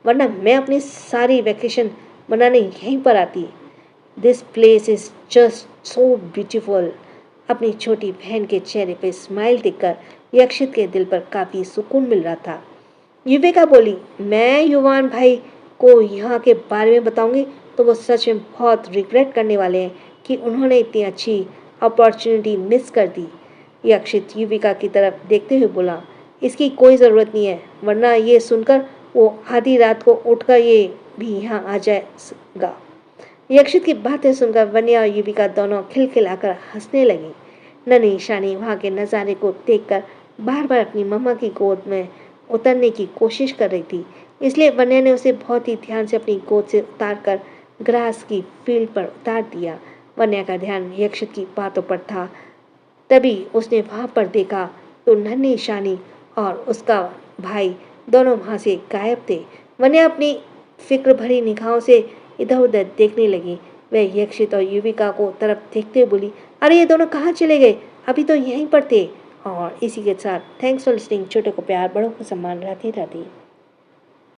वरना मैं अपनी सारी वैकेशन बनाने यहीं पर आती। This place is just so beautiful. अपनी छोटी बहन के चेहरे पे स्माइल देखकर यक्षित के दिल पर काफ़ी सुकून मिल रहा था। युविका बोली, मैं युवान भाई को यहाँ के बारे में बताऊंगी तो वो सच में बहुत रिग्रेट करने वाले हैं कि उन्होंने इतनी अच्छी अपॉर्चुनिटी मिस कर दी। यक्षित युविका की तरफ देखते हुए बोला, इसकी कोई ज़रूरत नहीं है, वरना ये सुनकर वो आधी रात को उठकर ये भी यहाँ आ जाएगा। यक्षित की बातें सुनकर वन्या और युविका दोनों खिलखिलाकर हंसने लगी। नन्ही ईशानी वहाँ के नज़ारे को देखकर बार बार अपनी मम्मा की गोद में उतरने की कोशिश कर रही थी, इसलिए वन्या ने उसे बहुत ही ध्यान से अपनी गोद से उतारकर ग्रास की फील्ड पर उतार दिया। वन्या का ध्यान यक्षित की बातों पर था। तभी उसने वहाँ पर देखा तो नन्ही ईशानी और उसका भाई दोनों वहाँ से गायब थे। वन्या अपनी फिक्र भरी निगाहों से इधर उधर देखने लगी। वह यक्षित और युविका को तरफ देखते हुए बोली, अरे ये दोनों कहाँ चले गए, अभी तो यहीं पर थे। और इसी के साथ थैंक्स फॉर लिसनिंग। छोटे को प्यार, बड़ों को सम्मान, राधे राधे।